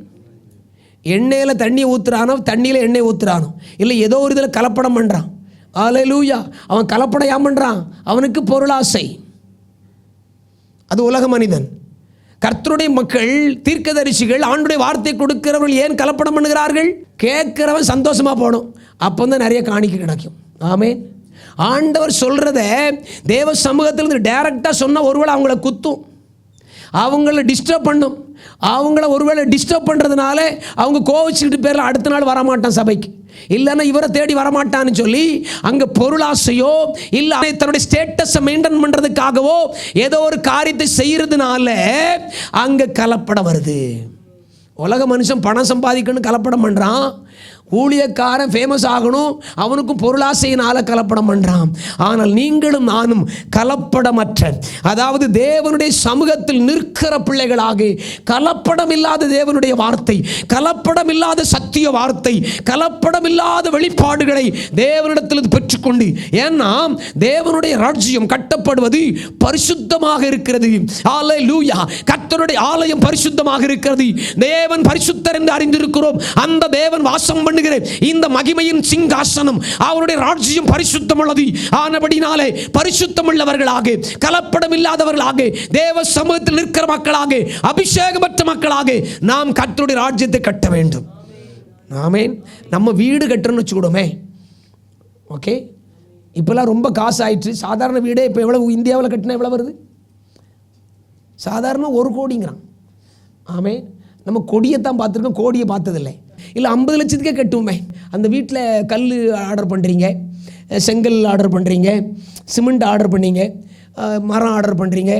எண்ணெயில் தண்ணி ஊற்றுறானோ, தண்ணியில் எண்ணெய் ஊற்றுறானோ, இல்லை ஏதோ ஒரு இதில் கலப்படம் பண்ணுறான். ஹல்லேலூயா. அவன் கலப்படம் ஏன் பண்ணுறான்? அவனுக்கு பொருளாசை. அது உலக மனிதன். கர்த்தருடைய மக்கள், தீர்க்கதரிசிகள், ஆண்டுடைய வார்த்தை கொடுக்கிறவர்கள் ஏன் கலப்படம் பண்ணுகிறார்கள்? கேட்கிறவன் சந்தோஷமா போகணும், அப்போ தான் நிறைய காணிக்கை கிடைக்கும். ஆமென். ஆண்டவர் சொல்றத தேவ சமூகத்திலிருந்து டைரக்டாக சொன்னால் ஒருவேளை அவங்கள குத்தும், அவங்கள டிஸ்டர்ப் பண்ணும். அவங்கள ஒருவேளை டிஸ்டர்ப் பண்ணுறதுனால அவங்க கோவிச்சுக்கிட்டு பேரில் அடுத்த நாள் வரமாட்டான் சபைக்கு, இல்லைன்னா இவரை தேடி வரமாட்டான்னு சொல்லி அங்கே பொருளாசையோ இல்லை தன்னுடைய ஸ்டேட்டஸை மெயின்டைன் பண்ணுறதுக்காகவோ ஏதோ ஒரு காரியத்தை செய்கிறதுனால அங்கே கலப்படம் வருது. உலக மனுஷன் பணம் சம்பாதிக்கணும் கலப்படம் பண்ணுறான், ஊழியக்காரன் ஃபேமஸ் ஆகணும் அவனுக்கும் பொருளாசையினால கலப்படம் பண்ணுறான். ஆனால் நீங்களும் நானும் கலப்படமற்ற, அதாவது தேவனுடைய சமூகத்தில் நிற்கிற பிள்ளைகளாக, கலப்படம் இல்லாத தேவனுடைய வார்த்தை, கலப்படம் இல்லாத சத்திய வார்த்தை, கலப்படம் இல்லாத வெளிப்பாடுகளை தேவனிடத்தில் பெற்றுக்கொண்டு, ஏன்னா தேவனுடைய ராஜ்யம் கட்டப்படுவது பரிசுத்தமாக இருக்கிறது. ஹல்லேலூயா. கர்த்தருடைய ஆலயம் பரிசுத்தமாக இருக்கிறது. தேவன் பரிசுத்தர் என்று அறிந்திருக்கிறோம். அந்த தேவன் வாசம் பண்ண இந்த மகிமையின் சிங்காசனம், அவருடைய ராஜ்யம் பரிசுத்தம் உள்ளது. ஆனபடினாலே பரிசுத்தம் உள்ளவர்களாக, கலப்படம் இல்லாதவர்களாக, தேவ சமூகத்தில் நிற்கிற மக்களாக, அபிஷேகமற்ற மக்களாக நாம் கர்த்தருடைய ராஜ்யத்தை கட்ட வேண்டும். ஆமென். நம்ம வீடு கட்டணும்னு வச்சுக்கூடோமே, ஓகே, இப்போல்லாம் ரொம்ப காசு ஆயிடுச்சு. சாதாரண வீடே இப்போ எவ்வளவு இந்தியாவில் கட்டினா எவ்வளோ வருது? சாதாரண 1 கோடிங்கிறான். ஆமென். நம்ம கொடியைத்தான் பார்த்துருக்கோம், கோடியை பார்த்ததில்லை. இல்லை 50 லட்சத்துக்கே கட்டுவோமே. அந்த வீட்டில் கல் ஆர்டர் பண்ணுறீங்க, செங்கல் ஆர்டர் பண்ணுறீங்க, சிமெண்ட் ஆர்டர் பண்ணீங்க, மரம் ஆர்டர் பண்ணுறீங்க.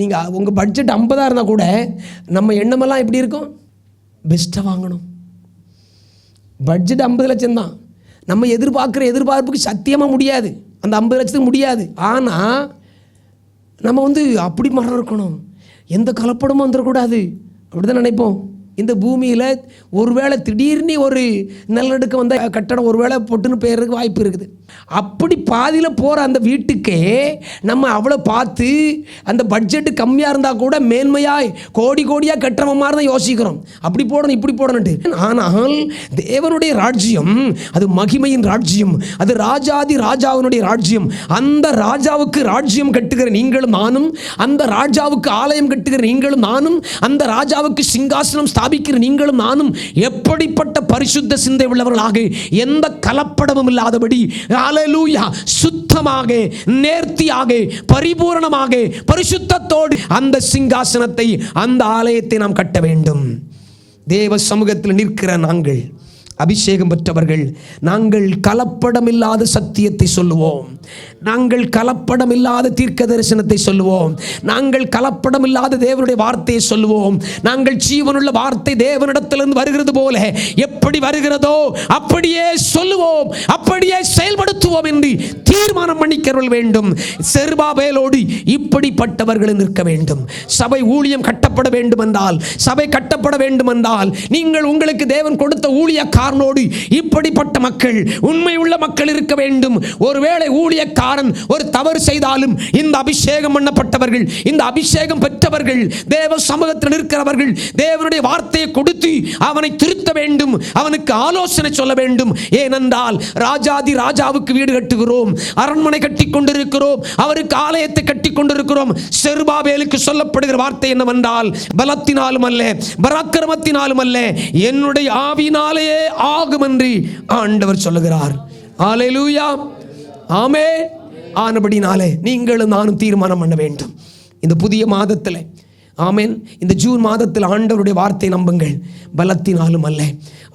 நீங்கள் உங்கள் பட்ஜெட் 50 இருந்தால் கூட நம்ம எண்ணமெல்லாம் எப்படி இருக்கும்? பெஸ்ட்டாக வாங்கணும். பட்ஜெட் 50 லட்சம் தான். நம்ம எதிர்பார்ப்புக்கு சத்தியமாக முடியாது, அந்த 50 லட்சத்துக்கு முடியாது. ஆனால் நம்ம அப்படி மரம் இருக்கணும், எந்த கலப்படமும் வந்துடக்கூடாது, அப்படி தான் நினைப்போம். இந்த பூமியில் ஒருவேளை திடீர்னு ஒரு நிலநடுக்கம் வந்த கட்டடம் ஒருவேளை பொட்டுன்னு போயிடுறதுக்கு வாய்ப்பு இருக்குது. அப்படி பாதியில் போகிற அந்த வீட்டுக்கே நம்ம அவ்வளோ பார்த்து அந்த பட்ஜெட்டு கம்மியாக இருந்தால் கூட மேன்மையாய் கோடியாக கட்டுற மாதிரி தான் யோசிக்கிறோம், அப்படி போடணும் இப்படி போடணுன்ட்டு. ஆனால் தேவனுடைய ராஜ்யம் அது மகிமையின் ராஜ்யம், அது ராஜாதி ராஜாவினுடைய ராஜ்யம். அந்த ராஜாவுக்கு ராஜ்யம் கட்டுகிற நீங்களும் நானும், அந்த ராஜாவுக்கு ஆலயம் கட்டுகிற நீங்களும் நானும், அந்த ராஜாவுக்கு சிங்காசனம் ஸ்தாபிக்கிற நீங்களும் நானும் எப்படிப்பட்ட பரிசுத்த சிந்தை உள்ளவர்களாக, எந்த கலப்படமும் இல்லாதபடி ஹல்லேலூயா சுத்தமாக, நேர்த்தியாக, பரிபூரணமாக, பரிசுத்தத்தோடு அந்த சிங்காசனத்தை, அந்த ஆலயத்தை நாம் கட்ட வேண்டும். தேவ சமூகத்தில் நிற்கிற நாங்கள் அபிஷேகம் பெற்றவர்கள், நாங்கள் கலப்படமில்லாத சத்தியத்தை சொல்லுவோம், நாங்கள் கலப்படமில்லாத தீர்க்க தரிசனத்தை சொல்லுவோம், நாங்கள் கலப்படமில்லாத தேவனுடைய வார்த்தையை சொல்லுவோம். நாங்கள் ஜீவனுள்ள வார்த்தை தேவனிடத்திலிருந்து வருகிறது போல எப்படி வருகிறதோ அப்படியே சொல்லுவோம், அப்படியே செயல்படுத்துவோம் என்று தீர்மானம் பண்ணிக்கிறவர்கள் வேண்டும். செருபாபேலோடு இப்படிப்பட்டவர்கள் நிற்க வேண்டும். சபை ஊழியம் கட்டப்பட வேண்டும் என்றால், சபை கட்டப்பட வேண்டும் என்றால், நீங்கள் உங்களுக்கு தேவன் கொடுத்த ஊழியக்காரனோடு இப்படிப்பட்ட மக்கள், உண்மையுள்ள மக்கள் இருக்க வேண்டும். ஒருவேளை ஊழியக்காரன் ஒரு தவறு செய்தாலும் இந்த அபிஷேகம் பண்ணப்பட்டவர்கள், இந்த அபிஷேகம் பெற்றவர்கள், தேவ சமூகத்தில் இருக்கிறவர்கள் தேவனுடைய வார்த்தையை கொடுத்து அவனை திருத்த வேண்டும், அவனுக்கு ஆலோசனை சொல்ல வேண்டும். ஏனென்றால் ராஜாதி ராஜாவுக்கு வீடு கட்டுகிறோம், அரண்மனை கட்டி கொண்டிருக்கிறோம், அவருக்கு ஆலயத்தை கட்டி கொண்டிருக்கிறோம். செருபாபேலுக்கு சொல்லப்படுகிற வார்த்தை என்னவென்றால், பலத்தினாலும் அல்ல, பராக்கிரமத்தினாலும் அல்ல, என்னுடைய ஆவியினாலேயே ஆகும் என்று ஆண்டவர் சொல்லுகிறார். ஹல்லேலூயா, ஆமென். ஆனபடினாலே நீங்களும் நானும் தீர்மானம் பண்ண வேண்டும். இந்த புதிய மாதத்தில், ஆமென், இந்த ஜூன் மாதத்தில் ஆண்டவருடைய வார்த்தை நம்புங்கள். பலத்தினாலும் அல்ல,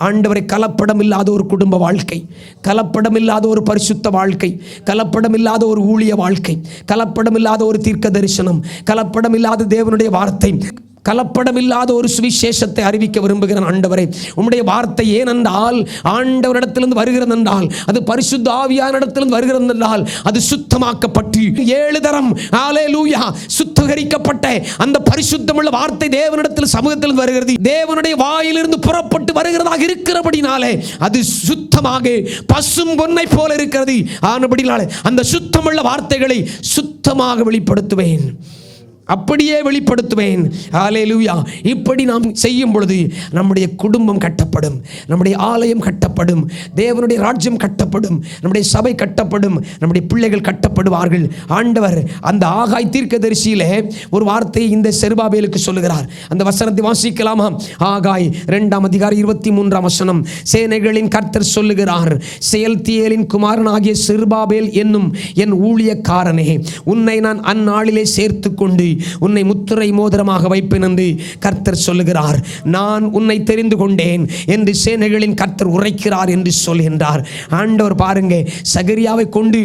ஆண்டவரை கலப்படம் இல்லாத ஒரு குடும்ப வாழ்க்கை, கலப்படம் இல்லாத ஒரு பரிசுத்த வாழ்க்கை, கலப்படம் இல்லாத ஒரு ஊழிய வாழ்க்கை, கலப்படம் இல்லாத ஒரு தீர்க்க தரிசனம், கலப்படம் இல்லாத தேவனுடைய வார்த்தை, கலப்படமில்லாத ஒரு சுவிசேஷத்தை அறிவிக்க விரும்புகிறேன். ஆண்டவரே, உம்முடைய வார்த்தை ஏனென்றால் ஆண்டவரிடத்திலிருந்து வருகிறது என்றால், அது பரிசுத்த ஆவியானிடத்திலிருந்து வருகிறது என்றால், அது சுத்தமாக்கப்பட்டு 7 தரம் ஹல்லேலூயா சுத்திகரிக்கப்பட்ட அந்த பரிசுத்தமுள்ள வார்த்தை தேவனிடத்தில் சமூகத்தில் வருகிறது. தேவனுடைய வாயிலிருந்து புறப்பட்டு வருகிறதாக இருக்கிறபடினாலே அது சுத்தமாக பசும் பொன்னை போல இருக்கிறது. ஆனபடினாலே அந்த சுத்தமுள்ள வார்த்தைகளை சுத்தமாக வெளிப்படுத்துவேன், அப்படியே வெளிப்படுத்துவேன். ஹல்லேலூயா. இப்படி நாம் செய்யும் பொழுது நம்முடைய குடும்பம் கட்டப்படும், நம்முடைய ஆலயம் கட்டப்படும், தேவனுடைய ராஜ்யம் கட்டப்படும், நம்முடைய சபை கட்டப்படும், நம்முடைய பிள்ளைகள் கட்டப்படுவார்கள். ஆண்டவர் அந்த ஆகாய் தீர்க்கதரிசியிலே ஒரு வார்த்தையை இந்த செருபாபேலுக்கு சொல்லுகிறார். அந்த வசனத்தை வாசிக்கலாமா? ஆகாய் 2 அதிகாரம் 23 வசனம். சேனைகளின் கர்த்தர் சொல்லுகிறார், செயல்தியேலின் குமாரனாகிய செருபாபேல் என்னும் என் ஊழியக்காரனே, உன்னை நான் அந்நாளிலே சேர்த்து கொண்டு உன்னை முத்திரை மோதிரமாக வைப்பேன் என்று கர்த்தர் சொல்லுகிறார். நான் உன்னை தெரிந்து கொண்டேன் என்று சேனைகளின் கர்த்தர் உரைக்கிறார் என்று சொல்கின்றார். ஆண்டவர் பாருங்க, சகரியாவை கொண்டு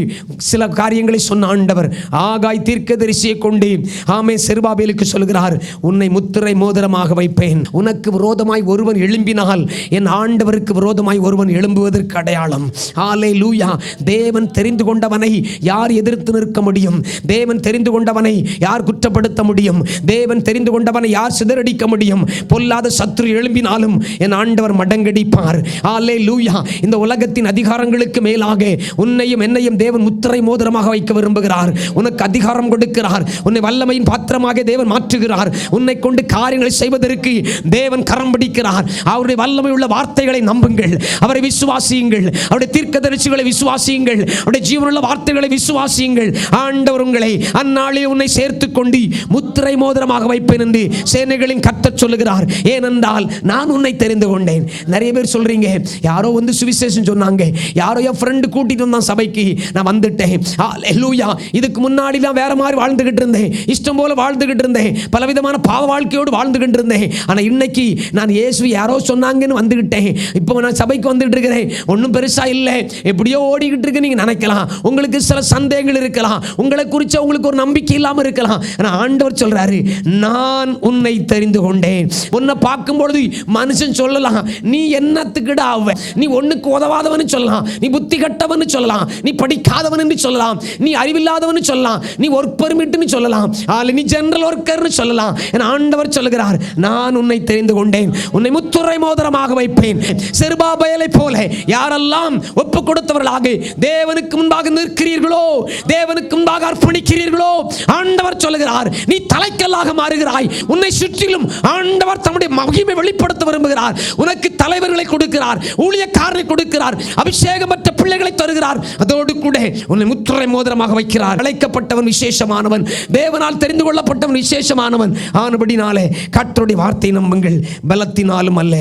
சில காரியங்களை சொன்ன ஆண்டவர் ஆகாய் தீர்க்கதரிசியை கொண்டு ஆமே செருபாபேலுக்கு சொல்லுகிறார், உன்னை முத்திரை மோதிரமாக வைப்பேன். உனக்கு விரோதமாய் ஒருவன் எழும்பினால் என் ஆண்டவருக்கு விரோதமாய் ஒருவன் எழும்புவதற்கு அடையாளம். ஹல்லேலூயா. தேவன் தெரிந்து கொண்டவனை யார் எதிர்த்து நிற்க முடியும்? தேவன் தெரிந்து கொண்டவனை யார் குற்றப்படுத்த முடியும்? தேவன் தெரிந்து கொண்டவனை யார் சிதறடிக்க முடியும்? பொல்லாத சத்துரு எழும்பினாலும் என் ஆண்டவர் மடங்கடிப்பார். ஹல்லேலூயா. இந்த உலகத்தின் அதிகாரங்களுக்கு மேலாக உன்னையும் என்னையும் தேவன் முத்திரை மோதிரமாக வைக்க விரும்புகிறார். உனக்கு அதிகாரம் கொடுக்கிறார், உன்னை வல்லமையின் பாத்திரமாக தேவன் மாற்றுகிறார். உன்னை கொண்டு காரியங்களை செய்வதற்கு தேவன் கரம் பிடிக்கிறார். அவருடைய வல்லமை உள்ள வார்த்தைகளை நம்புங்கள், அவரை விசுவாசியுங்கள், அவருடைய தீர்க்கதரிசிகளை விசுவாசியுங்கள், அவருடைய ஜீவனுள்ள வார்த்தைகளை விசுவாசியுங்கள். ஆண்டவர் உங்களை அந்நாளில் உன்னை சேர்த்து கொண்டு முத்திரை மோதிரமாக வைப்பேன் என்று சேனைகளின் கர்த்தர் சொல்லுகிறார். ஏனென்றால் நான் உன்னை தெரிந்து கொண்டேன். நிறைய பேர் சொல்றீங்க, யாரோ வந்து சுவிசேஷம் சொன்னாங்க, யாரோ என் ஃப்ரெண்டு கூட்டிட்டு வந்தான் சபைக்கு, நான் வந்துட்டேன். ஹல்லேலூயா. இதுக்கு முன்னாடி நான் வேற மாதிரி வாழ்ந்துகிட்டு இருந்தேன், இஷ்டம் போல வாழ்ந்துகிட்டு இருந்தேன், பலவிதமான பாவ வாழ்க்கையோடு வாழ்ந்துகிட்டு இருந்தேன். ஆனா இன்னைக்கு நான் இயேசு யாரோ சொன்னாங்கன்னு வந்துகிட்டேன். இப்போ நான் சபைக்கு வந்துட்டு இருக்கிறேன், ஒன்றும் பெருசா இல்லை, எப்படியோ ஓடிக்கிட்டு இருக்கு நீங்க நினைக்கலாம். உங்களுக்கு சில சந்தேகங்கள் இருக்கலாம், உங்களை குறிச்ச உங்களுக்கு ஒரு நம்பிக்கை இல்லாம இருக்கலாம். ஆனா ஆண்டவர் சொல்றாரு, நான் உன்னை தெரிந்து கொண்டேன். உன்னை பார்க்கும் பொழுது மனுஷன் சொல்லலாம், நீ என்னத்துக்குடா ஆவ, நீ ஒண்ணுக்கு உதவாதவன்னு சொல்லலாம், நீ புத்தி கட்டவன்னு சொல்லலாம், நீ படிக்காதவன்னு சொல்லலாம், நீ அறிவில்லாதவன்னு சொல்லலாம், நீ ஒர்க் பெர்மிட்னு சொல்லலாம், நீ ஜெனரல் ஒர்க்கர்னு சொல்லலாம். ஆண்டவர் சொல்லுகிறார், நான் உன்னை தெரிந்து கொண்டேன், உன்னை முத்துரை மோதிரமாக வைப்பேன். செருபாபேலை போல யாரெல்லாம் ஒப்பு கொடுத்தவர்களாக தேவனுக்கு முன்பாக நிற்கிறீர்களோ, தேவனுக்கு முன்பாக அர்ப்பணிக்கிறீர்களோ, ஆண்டவர் சொல்லுகிறார், நீ தலைக்கல்லாக மாறுகிறாய். உன்னை சுற்றிலும் ஆண்டவர் தம்முடைய மகிமை வெளிப்படுத்த விரும்புகிறார். உனக்கு தலைவர்களை கொடுக்கிறார், ஊழியக்காரனை கொடுக்கிறார், அபிஷேகம் பெற்ற பிள்ளைகளை தருகிறார். அதோடு கூட உன்னை முத்திரை மோதிரமாக வைக்கிறார். அழைக்கப்பட்டவன் விசேஷமானவன், தேவனால் தெரிந்து கொள்ளப்பட்டவன் விசேஷமானவன். ஆனபடினாலே கர்த்தருடைய வார்த்தை நம்புங்கள். பலத்தினாலும் அல்ல,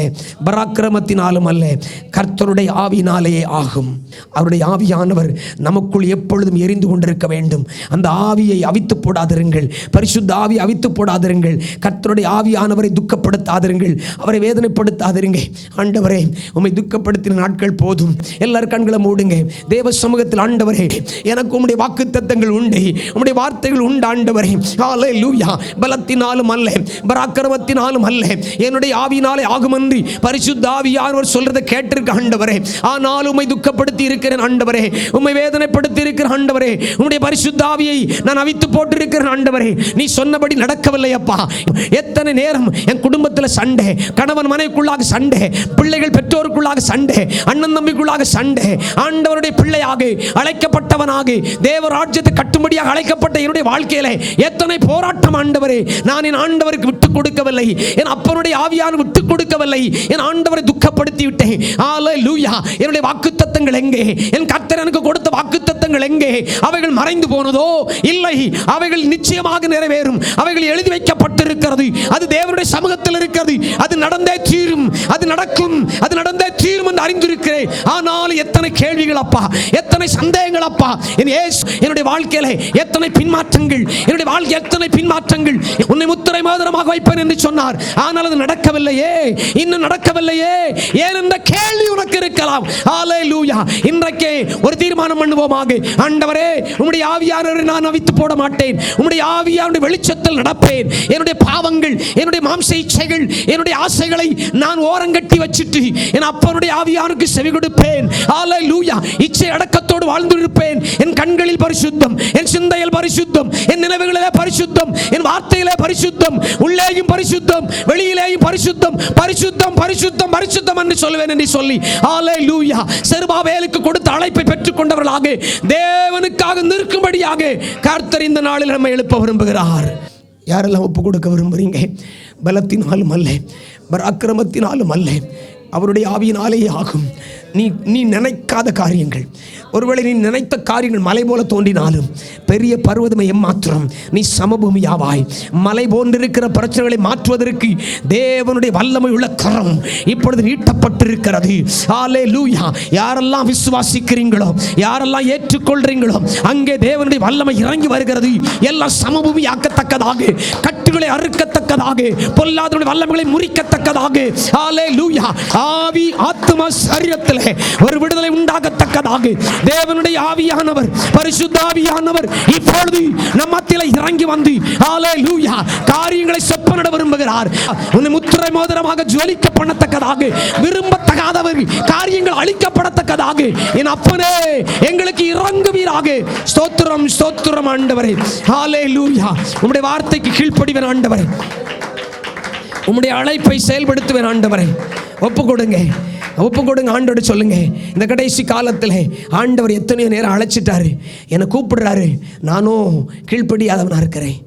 பராக்கிரமத்தினாலும் அல்ல, கர்த்தருடைய ஆவியினாலேயே ஆகும். அவருடைய ஆவியானவர் நமக்குள் எப்பொழுதும் எரிந்து கொண்டிருக்க வேண்டும். அந்த ஆவியை அவித்து போடாதிருங்கள், பரிசுத்த ஆவி அவித்து போடாதிருங்கள். கர்த்தருடைய ஆவியானவரை துக்கப்படுத்தாதிருங்கள், அவரை வேதனைப்படுத்தாதிருங்க. ஆண்டவரே, உம்மை துக்கப்படுத்தின நாட்கள் போதும். எல்லாரும் கண்களை மூடுங்க. தேவ சமூகத்தில், ஆண்டவரே, எனக்கு உம்முடைய வாக்குத்தத்தங்கள் உண்டு, உம்முடைய வார்த்தைகள் உண்டு. ஆண்டவரே, ஹல்லேலூயா. பலத்தினாலும் அல்ல, பராக்கிரமத்தினாலும் அல்ல, என்னுடைய ஆவியினாலே ஆகுமென்று பரிசுத்த ஆவியானவர் சொல்றதை கேட்டிருக்க ஆண்டவரே. ஆனால் உம்மை துக்கப்படுத்தி இருக்கிறேன் ஆண்டவரே, உம்மை வேதனைப்படுத்தி இருக்கிறேன் ஆண்டவரே, உம்முடைய பரிசுத்த ஆவியை நான் அவித்து போட்டு இருக்கிறேன் ஆண்டவரே. நீ சொன்னபடி நடக்கவில்லை அப்பா. எத்தனை நேரம் என் குடும்பத்தில் சண்டை, கணவன் மனைவிக்குள்ளாக சண்டை, பிள்ளைகள் பெற்றோருக்குள்ளாக சண்டை, அண்ணன் தம்பிக்குள்ளாக சண்டை. ஆண்டவருடைய பிள்ளையாக அழைக்கப்பட்டவனாக தேவ ராஜ்யத்தை கட்டும்படியாக அழைக்கப்பட்ட என்னுடைய வாழ்க்கையில எத்தனை போராட்டம் ஆண்டவரே. நான் என் ஆண்டவருக்கு விட்டுக் கொடுக்கவில்லை, என் அப்பனுடைய ஆவியான விட்டுக் கொடுக்கவில்லை, என் ஆண்டவரை துக்கப்படுத்தி விட்டேன். ஹல்லேலூயா. என்னுடைய வாக்குத்தத்தங்கள் எங்கே? என் கர்த்தர் எனக்கு கொடுத்த வாக்குத்தத்தங்கள் எங்கே? அவைகள் மறைந்து போனதோ? இல்லை, அவைகள் நிச்சயமாக நிறைவேறும். அவைகள் எழுதி வைக்கப்பட்டிருக்கிறது. அது தேவனுடைய சமூகத்தில் இருக்கிறது. அது நடந்தே தீரும், அது நடக்கும், அது நடந்தே தீரும் என்று அறிந்திருக்கிறேன். ஆனால் எத்தனை கேள்விகள் அப்பா, எத்தனை சந்தேகங்கள் அப்பா. என்னுடைய வாழ்க்கையில எத்தனை பின்மாற்றங்கள், என்னுடைய வாழ்க்கை எத்தனை பின்மாற்றங்கள். உன்னை முத்திரை மோதிரமாக வைப்பேன் என்று சொன்னார், ஆனால் அது நடக்கவில்லையே, இன்னும் நடக்கவில்லையே. ஏன் என்ற கேள்வி உனக்கு இருக்கலாம். ஹல்லேலூயா. இன்றைக்கே ஒரு தீர்மானம் பண்ணுவோமாக. ஆண்டவரே, உம்முடைய ஆவியானவரை நான் அவித்து போட மாட்டேன், உம்முடைய ஆவியானுடைய வெளிச்சத்தில் நடப்பேன். என்னுடைய பாவங்கள், என்னுடைய மாம்ச இச்சைகள், என்னுடைய ஆசைகளை நான் ஓரங்கட்டி வச்சிட்டு என் அப்பனுடைய ஆவியானுக்கு செவி கொடுப்பேன். ஹல்லேலூயா. இச்சை அடக்கத்தோடு வாழ்ந்திருப்பேன். என் கண்களில் பரிசுத்தம், என் சிந்தையில் பரிசுத்தம், என் நினைவுகளிலே பரிசுத்தம், என் வார்த்தையிலே பரிசுத்தம், உள்ளேயும் பரிசுத்தம், வெளியிலேயும் பரிசுத்தம், பரிசுத்தம் பரிசுத்தம் பரிசுத்தம் என்று சொல்வேன் என்று சொல்லி, ஹல்லேலூயா, செருபாபேலுக்கு கொடுத்த அழைப்பை பெற்றுக் கொண்டவர்களாக தேவனுக்காக நிற்கும்படியாக கர்த்தர் இந்த நாளில் நம்மை எழுப்ப விரும்புகிறார். யாரெல்லாம் ஒப்பு கொடுக்க விரும்புறீங்க? பலத்தினாலும் அல்ல, பராக்கிரமத்தினாலும் அல்ல, அவருடைய ஆவியினாலேயே ஆகும். நீ நினைக்காத காரியங்கள், ஒருவேளை நீ நினைத்த காரியங்கள் மலை போல தோன்றினாலும் பெரிய பர்வதமை எம்மாத்திரம் நீ சமபூமியாவாய். மலை போன்றிருக்கிற பிரச்சனைகளை மாற்றுவதற்கு தேவனுடைய வல்லமை உள்ள கரம் இப்பொழுது நீட்டப்பட்டிருக்கிறது. ஹல்லேலூயா. யாரெல்லாம் விசுவாசிக்கிறீங்களோ, யாரெல்லாம் ஏற்றுக்கொள்றீங்களோ, அங்கே தேவனுடைய வல்லமை இறங்கி வருகிறது. எல்லாம் சமபூமி ஆக்கத்தக்கதாக, கட்டுகளை அறுக்கத்தக்கதாக, பொல்லாதவனுடைய வல்லமைகளை முறிக்கத்தக்கதாக. ஹல்லேலூயா. ஆவி ஆத்மா சரீரத்தில் ஒரு விடுதலை உண்டாகத்தக்கதாக தேவனுடைய ஆவியானவர், பரிசுத்த ஆவியானவர் இப்பொழுது நம் மத்தியிலே இறங்கி வந்து ஹல்லேலூயா காரியங்களை செப்பனிட விரும்புகிறார். உன்னை முத்திரை மோதிரமாக ஜொலிக்க பண்ணத்தக்கதாக, விரும்பத்தகாதவர் காரியங்கள் அழிக்கப்படத்தக்கதாக என் அப்பனே எங்களுக்கு இறங்குவீராக. ஸ்தோத்திரம் ஸ்தோத்திரம் ஆண்டவரே. ஹல்லேலூயா. உம்முடைய வார்த்தைக்கு கீழ்ப்படிவேன் ஆண்டவரே, உம்முடைய அழைப்பை செயல்படுத்துவேன் ஆண்டவரே. ஒப்பு கொடுங்க, ஒப்பு கொடுங்க. ஆண்டோடு சொல்லுங்க, இந்த கடைசி காலத்தில் ஆண்டவர் எத்தனையோ நேரம் அழைச்சிட்டாரு, என்னை கூப்பிடுறாரு. நானும் கீழ்ப்படியாதவனாக இருக்கிறேன்,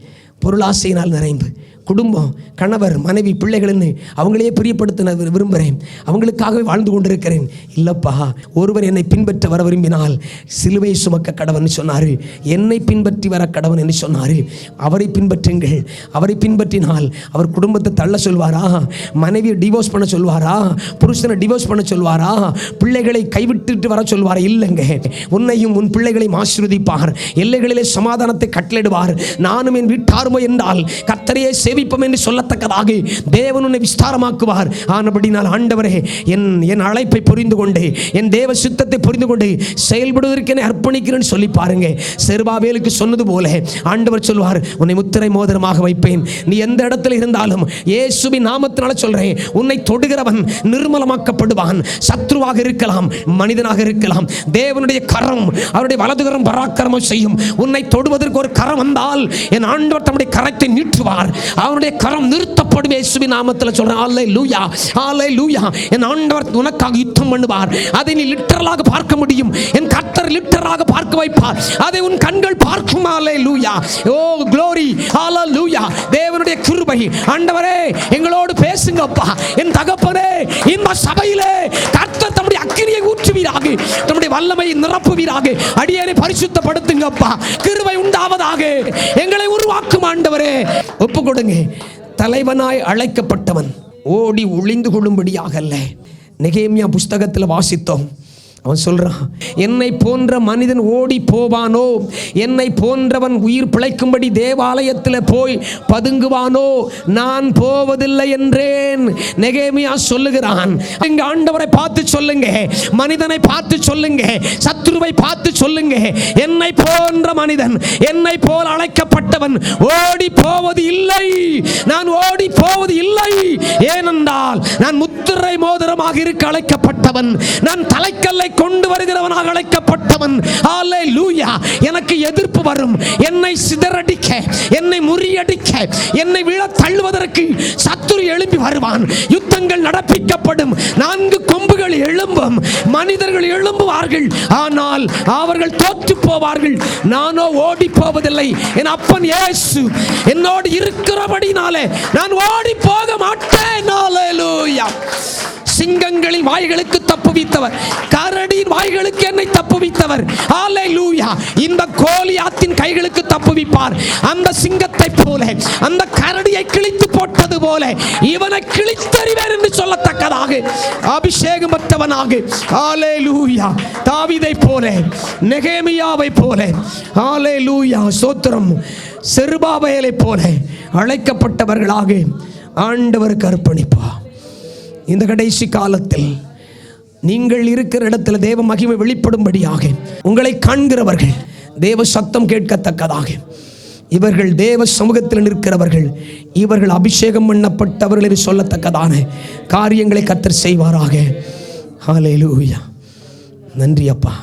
பொருளாசையினால் நிறைந்து, குடும்பம், கணவர், மனைவி, பிள்ளைகள்னு அவங்களையே பிரியப்படுத்த விரும்புகிறேன், அவங்களுக்காகவே வாழ்ந்து கொண்டிருக்கிறேன். இல்லைப்பா, ஒருவர் என்னை பின்பற்ற வர விரும்பினால் சிலுவை சுமக்க கடவன் சொன்னார், என்னை பின்பற்றி வர கடவன் என்று சொன்னார். அவரை பின்பற்றுங்கள். அவரை பின்பற்றினால் அவர் குடும்பத்தை தள்ள சொல்வாரா? மனைவியை டிவோர்ஸ் பண்ண சொல்வாரா? புருஷனை டிவோர்ஸ் பண்ண சொல்வாரா? பிள்ளைகளை கைவிட்டுட்டு வர சொல்வாரா? இல்லைங்க. உன்னையும் உன் பிள்ளைகளையும் ஆசீர்வதிப்பார், எல்லைகளிலே சமாதானத்தை கட்டளையிடுவார். நானும் என் வீட்டாருமோ என்றால் கர்த்தரையே சேவிப்போம் என்று சொல்லத்தக்கதாக தேவன் உன்னை விஸ்தாரமாக்குவார். ஆனபடினால் ஆண்டவரே, என் அழைப்பை புரிந்து கொண்டு, என் தேவ சித்தத்தை புரிந்து கொண்டு செயல்படுவதற்கு என்னை அர்ப்பணிக்கிறேன்னு சொல்லி பாருங்க. செருபாபேலுக்கு சொன்னது போல ஆண்டவர் சொல்வார், உன்னை முத்திரை மோதிரமாக வைப்பேன். நீ எந்த இடத்துல இருந்தாலும் இயேசுவின் நாமத்தினால சொல்றேன், உன்னை தொடுகிறவன் நிர்மலமாக்கப்படுவான். சத்ருவாக இருக்கலாம், மனிதனாக இருக்கலாம், தேவனுடைய கரம், அவருடைய வலதுகரம் பராக்கிரமம் செய்யும். உன்னை தொடுவதற்கு ஒரு கரம் வந்தால் என் ஆண்டவர் தம்முடைய கரத்தை நீட்டுவார். அவருடைய கரம் நிறுத்தப்படும். இயேசுவின் நாமத்தில் சொல்றேன். அல்லேலூயா, அல்லேலூயா. என் ஆண்டவர் உனக்காக யுத்தம் பண்ணுவார். அதை நீ லிட்டரலாக பார்க்க முடியும். என் கர்த்தர் லிட்டரலாக பார்க்க வைப்பார். அதை உன் கண்கள் பார்க்கும். அல்லேலூயா, ஓ க்ளோரி, அல்லேலூயா. தேவனுடைய கிருபை. ஆண்டவரே, எங்களோடு பேசுங்கப்பா. என் தகப்பனே, இந்த சபையிலே கர்த்தர் தம்முடைய அக்கினியை ஊற்றுவீராக, தம்முடைய வல்லமையை நிரப்புவீராக. அடியேனை பரிசுத்தப்படுத்துங்கப்பா. கிருபை உண்டாவதாக. எங்களை உருவாக்கும் ஆண்டவரே. ஒப்பு கொடுங்க. தலைவனாய் அழைக்கப்பட்டவன் ஓடி ஒளிந்து கொள்ளும்படியாக அல்ல. நெகேமியா புஸ்தகத்தில் வாசித்தோம். அவன் சொல்றான், என்னை போன்ற மனிதன் ஓடி போவானோ, என்னை போன்றவன் உயிர் பிழைக்கும்படி தேவாலயத்தில் போய் பதுங்குவானோ, நான் போவதில்லை என்றேன். நெகேமியா சொல்லுகிறான். இங்க ஆண்டவரை பார்த்து சொல்லுங்க, மனிதனை பார்த்து சொல்லுங்க, சத்ருவை பார்த்து சொல்லுங்க. என்னை போன்ற மனிதன், என்னை போல் அழைக்கப்பட்டவன் ஓடி போவது இல்லை. நான் ஓடி போவது இல்லை. ஏனென்றால் நான் முத்திரை மோதிரமாக இருக்க அழைக்கப்பட்டவன். நான் தலைக்கல்லை கொண்டு வருகிறவனாக அழைக்கப்பட்டவன். அல்லேலூயா. எனக்கு எதிர்ப்பு வரும். என்னை சிதறடிக்க, என்னை முறியடிக்க, என்னை விழ தள்ளுவதற்கு சத்துரு எழும்பி வருவான். யுத்தங்கள் நடப்பிக்கப்படும். 4 கொம்புகள் எழும்பும். மனிதர்கள் எழும்புவார்கள், ஆனால் அவர்கள் தோற்று போவார்கள். நானோ ஓடி போவதில்லை. என் அப்பன் இயேசு என்னோடு இருக்கிறபடினாலே நான் ஓடி போக மாட்டேன். அல்லேலூயா. சிங்கங்களின் வாய்களுக்கு தப்புவித்தவர், கரடியின் வாய்களுக்கு என்னை தப்புவித்தவர். அல்லேலூயா. இந்த கோலியாத்தின் கைகளுக்கு தப்புவிப்பார். அந்த சிங்கத்தை போல, அந்த கரடியை கிழித்து போட்டது போல இவனை கிழித்தறிவேன் என்று சொல்லத்தக்கதாக அபிஷேகம் பெற்றவனாக. அல்லேலூயா. தாவீதை போல, நெகேமியாவை போல, அல்லேலூயா, ஸ்தோத்திரம், செருபாபேலை போல அழைக்கப்பட்டவர்களாக ஆண்டவருக்கு அர்ப்பணிப்பா. இந்த கடைசி காலத்தில் நீங்கள் இருக்கிற இடத்துல தேவ மகிமை வெளிப்படும்படியாக உங்களை காண்கிறவர்கள் தேவ சத்தம் கேட்கத்தக்கதாக, இவர்கள் தேவ சமூகத்தில் நிற்கிறவர்கள், இவர்கள் அபிஷேகம் பண்ணப்பட்டவர்கள் என்று சொல்லத்தக்கதான காரியங்களை கர்த்தர் செய்வாராக. ஹல்லேலூயா. நன்றி அப்பா.